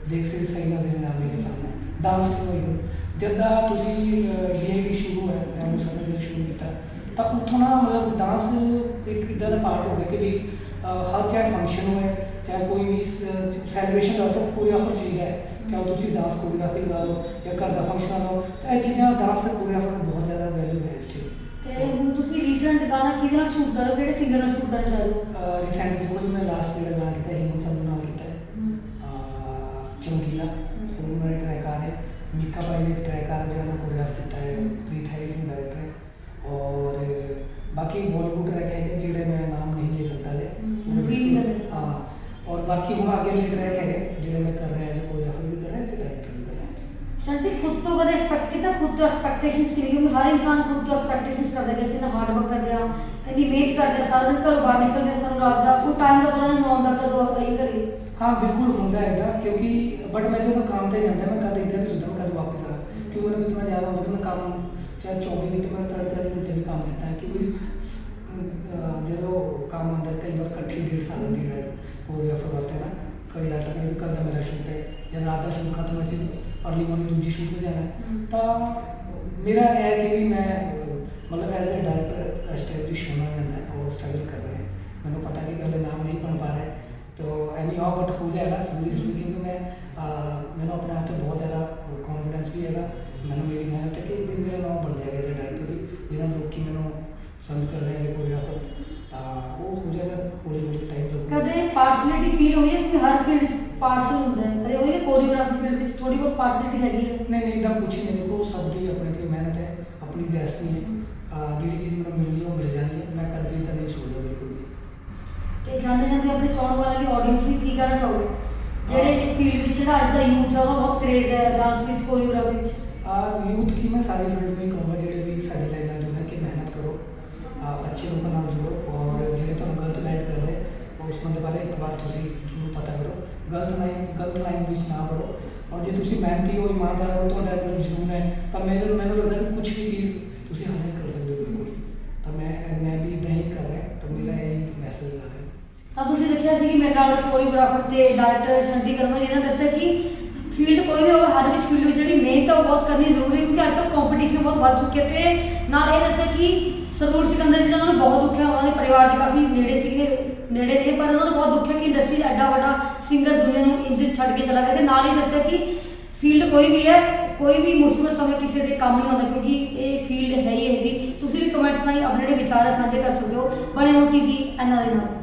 देख से सही नजर ना मेरे सामने डांस जब तुसी डीएडी शुरू है मैं उस समय जब शुरू किया ਤਾਂ ਉੱਥੋਂ ਨਾ ਮਤਲਬ ਡਾਂਸ ਇੱਕ ਇੱਦਾਂ ਦਾ ਪਾਰਟ ਹੋ ਗਿਆ ਕਿ ਵੀ ਹਰ ਚਾਹੇ ਫੰਕਸ਼ਨ ਹੋਏ ਚਾਹੇ ਕੋਈ ਵੀ ਸੈਲੀਬ੍ਰੇਸ਼ਨ ਹੋ ਤਾਂ ਕੋਰੀਓਗ੍ਰਾਫਰ ਚਾਹੀਦਾ ਹੈ ਚਾਹੇ ਤੁਸੀਂ ਡਾਂਸ ਕੋਰੀਓਗ੍ਰਾਫੀ ਲਗਾ ਲਓ ਜਾਂ ਘਰ ਦਾ ਫੰਕਸ਼ਨ ਲਗਾ ਲਓ ਤਾਂ ਇਹ ਚੀਜ਼ਾਂ ਡਾਂਸ ਦਾ ਕੋਰੀਓਗ੍ਰਾਫਰ ਨੂੰ ਬਹੁਤ ਜ਼ਿਆਦਾ ਵੈਲਿਊ ਹੈ ਇਸ ਚੀਜ਼ ਤੇ ਹੁਣ ਤੁਸੀਂ ਰੀਸੈਂਟ ਗਾਣਾ ਕਿਹਦੇ ਨਾਲ ਸ਼ੂਟ ਕਰ ਰਹੇ ਹੋ ਕਿਹੜੇ ਸਿੰਗਰ ਨਾਲ ਸ਼ੂਟ ਕਰਨਾ ਚਾਹ ਰਹੇ ਹੋ ਰੀਸੈਂਟ ਦੇਖੋ ਜੀ ਮੈਂ ਲਾਸਟ ਜਿਹੜਾ ਗਾਣਾ ਕੀਤਾ ਹਿੰਮਤ ਸੰਧੂ ਨਾਲ ਕੀਤਾ ਹੈ ਚਮਕੀਲਾ ਉਹਨਾਂ ਨੇ ਟਰੈਕ ਆ ਰਿਹਾ ਮਿੱਕਾ ਭਾਈ ਨੇ ਟਰੈਕ ਆ ਰਿਹਾ ਜਿਹੜਾ ਮੈਂ ਕੋਰੀਓਗ੍ਰਾਫ ਕੀਤਾ ਹੈ ਪ੍ਰੀਤ ਹੈਰੀ ਸਿੰਘ ਡਾਇਰੈਕਟਰ ਹੈ और बाकी बॉलीवुड ट्रैक है जिहड़े मैं नाम नहीं ले सकता हाँ और बाकी हम आगे मेरे ट्रैक है जिहड़े मैं कर रहा है कोरियोग्राफर भी कर रहा है डायरेक्टर भी कर रहा है शायद ਖੁਦ ਤੋਂ ਕਦੇ ਐਕਸਪੈਕਟ ਕੀਤਾ, ਖੁਦ ਤੋਂ ਐਕਸਪੈਕਟੇਸ਼ਨਸ ਕੀ, ਕਿਉਂਕਿ ਹਰ ਇਨਸਾਨ ਖੁਦ ਤੋਂ ਐਕਸਪੈਕਟੇਸ਼ਨਸ ਕਰਦਾ ਕਿ ਅਸੀਂ ਇੰਨਾ ਹਾਰਡ ਵਰਕ ਕਰਦੇ ਹਾਂ, ਇੰਨੀ ਮਿਹਨਤ ਕਰਦੇ ਹਾਂ, ਸਾਰਾ ਦਿਨ ਘਰੋਂ ਬਾਹਰ ਨਿਕਲਦੇ ਹਾਂ, ਸਾਨੂੰ ਰਾਤ ਦਾ ਕੋਈ ਟਾਈਮ ਦਾ ਪਤਾ ਨਹੀਂ ਆਉਂਦਾ ਕਦੋਂ ਆਈ ਘਰੇ। हाँ बिल्कुल होता है ऐसा, क्योंकि बट मैं जो काम पे जाता है मैं कद इधर नहीं सोचता, मैं कद वापस आ, क्योंकि मैंने इतना ज़्यादा मतलब मैं काम चाहे 24 घंटे में 30 घंटे भी काम करता है, क्योंकि जो काम आता है कई बार कट्ठी 1.5 साल होती है कोरियोग्राफर वास्ते ना, कई आता है कल का मेरा शूट है या रात का शूट खत्म हो अर्ली मॉर्निंग दूसरी शूट में जाना है, तो मेरा है कि भी मैं मतलब एज ए डायरेक्टर एस्टैब्लिश होना रहना है और स्ट्रगल कर रहे हैं, मैंने पता कि पहले नाम नहीं बन पा रहा है, तो एनी हाउ बट हो जाएगा समझी समझी, क्योंकि मैंने अपने आप में बहुत ज़्यादा कॉन्फिडेंस भी है, मैंने मेरी मेहनत है कि एक दिन मेरा नाम बन जाएगा एज ए डायरेक्टर भी, जिन्हें लोग की मैंने पसंद कर रहे हैं कोरियोग्राफर, वो हो जाएगा हौली हौली टाइम लोग। ਕਦੇ ਪਾਰਸ਼ਲਿਟੀ ਫੀਲ ਹੋਈ ਹੈ, ਕਿਉਂਕਿ ਹਰ ਫੀਲਡ 'ਚ ਪਾਰਸ਼ਲ ਹੁੰਦਾ ਹੈ, ਕਦੇ ਹੋਈ ਹੈ ਕੋਰੀਓਗ੍ਰਾਫੀ ਫੀਲਡ ਵਿੱਚ ਥੋੜੀ ਬਹੁਤ ਪਾਰਸ਼ਲਿਟੀ ਹੈਗੀ ਹੈ? नहीं नहीं इतना कुछ ही नहीं, देखो सब की अपनी अपनी मेहनत है, अपनी डेस्टिनी है, जी चीज़ मैं मिलनी है वो मिल जानी है, मैं कभी इतना नहीं छोड़ बिल्कुल भी। ਤੇ ਜਾਂਦੇ ਜਾਂਦੇ ਆਪਣੇ ਚਾਹਣ ਵਾਲਿਆਂ ਦੀ ਆਡੀਅנס ਲਈ ਕੀ ਕਹਿਣਾ ਚਾਹੋਗੇ, ਜਿਹੜੇ ਇਸ ਫੀਲਡ ਵਿੱਚ ਜਿਹੜਾ ਅੱਜ ਦਾ ਯੂਥ ਹੈ ਉਹਦਾ ਬਹੁਤ ਕ੍ਰੇਜ਼ ਹੈ ਡਾਂਸ ਵਿੱਚ, ਕੋਰੀਓਗ੍ਰਾਫੀ ਵਿੱਚ? यूथ की मैं सारी फील्ड में ही कहूँगा, जो भी सारी लाइन जो है कि मेहनत करो, अच्छे लोगों नाल जुड़ो, और जो तुम गलत गाइड कर रहे हो उस बंदे बारे एक बार तुम जरूर पता करो, गलत लाइन भी ना पढ़ो, और जो तुम मेहनती हो ईमानदार हो तो अंदर जरूर है, तो मैंने लगता है कुछ भी चीज़ तुम हासिल कर सकते हो बिल्कुल, तो मैं भी इदा ही कर रहा, तो मेरा यही मैसेज है। ਤਾਂ ਤੁਸੀਂ ਦੇਖਿਆ ਸੀ ਕਿ ਮੇਰੇ ਨਾਲ ਕੋਰੀਓਗ੍ਰਾਫਰ ਤੇ ਡਾਇਰੈਕਟਰ ਸ਼ੰਟੀ ਕਰਮਾ ਜੀ ਨੇ ਦੱਸਿਆ ਕਿ ਫੀਲਡ ਕੋਈ ਵੀ ਹੋਵੇ, ਹਰ ਵਿੱਚ ਫੀਲਡ ਵਿੱਚ ਜਿਹੜੀ ਮਿਹਨਤ ਹੈ ਉਹ ਬਹੁਤ ਕਰਨੀ ਜ਼ਰੂਰੀ ਹੈ, ਕਿਉਂਕਿ ਅੱਜ ਕੱਲ੍ਹ ਕੰਪੀਟੀਸ਼ਨ ਬਹੁਤ ਵੱਧ ਚੁੱਕਿਆ, ਤੇ ਨਾਲ ਇਹ ਦੱਸਿਆ ਕਿ ਸਰੂਰ ਸਿਕੰਦਰ ਜੀ ਦਾ ਉਹਨਾਂ ਨੂੰ ਬਹੁਤ ਦੁੱਖ ਹੈ, ਉਹਨਾਂ ਦੇ ਪਰਿਵਾਰ ਦੇ ਕਾਫੀ ਨੇੜੇ ਸੀਗੇ, ਨੇੜੇ ਨੇ, ਪਰ ਉਹਨਾਂ ਨੂੰ ਬਹੁਤ ਦੁੱਖ ਹੈ ਕਿ ਇੰਡਸਟਰੀ 'ਚ ਐਡਾ ਵੱਡਾ ਸਿੰਗਰ ਦੁਨੀਆ ਨੂੰ ਇੰਜ ਛੱਡ ਕੇ ਚਲਾ ਗਿਆ, ਤੇ ਨਾਲ ਹੀ ਦੱਸਿਆ ਕਿ ਫੀਲਡ ਕੋਈ ਵੀ ਹੈ, ਕੋਈ ਵੀ ਮੁਸੀਬਤ ਸਮੇਂ ਕਿਸੇ ਦੇ ਕੰਮ ਨਹੀਂ ਆਉਂਦਾ, ਕਿਉਂਕਿ ਇਹ ਫੀਲਡ ਹੈ ਹੀ ਹੈ ਜੀ। ਤੁਸੀਂ ਵੀ ਕਮੈਂਟਸ ਰਾਹੀਂ ਆਪਣੇ ਜਿਹੜੇ ਵਿਚਾਰ ਸਾਂਝੇ ਕਰ ਸਕਦੇ ਹੋ, ਬਣੇ ਹੋ ਟੀਵੀ NRI ਨਾਲ।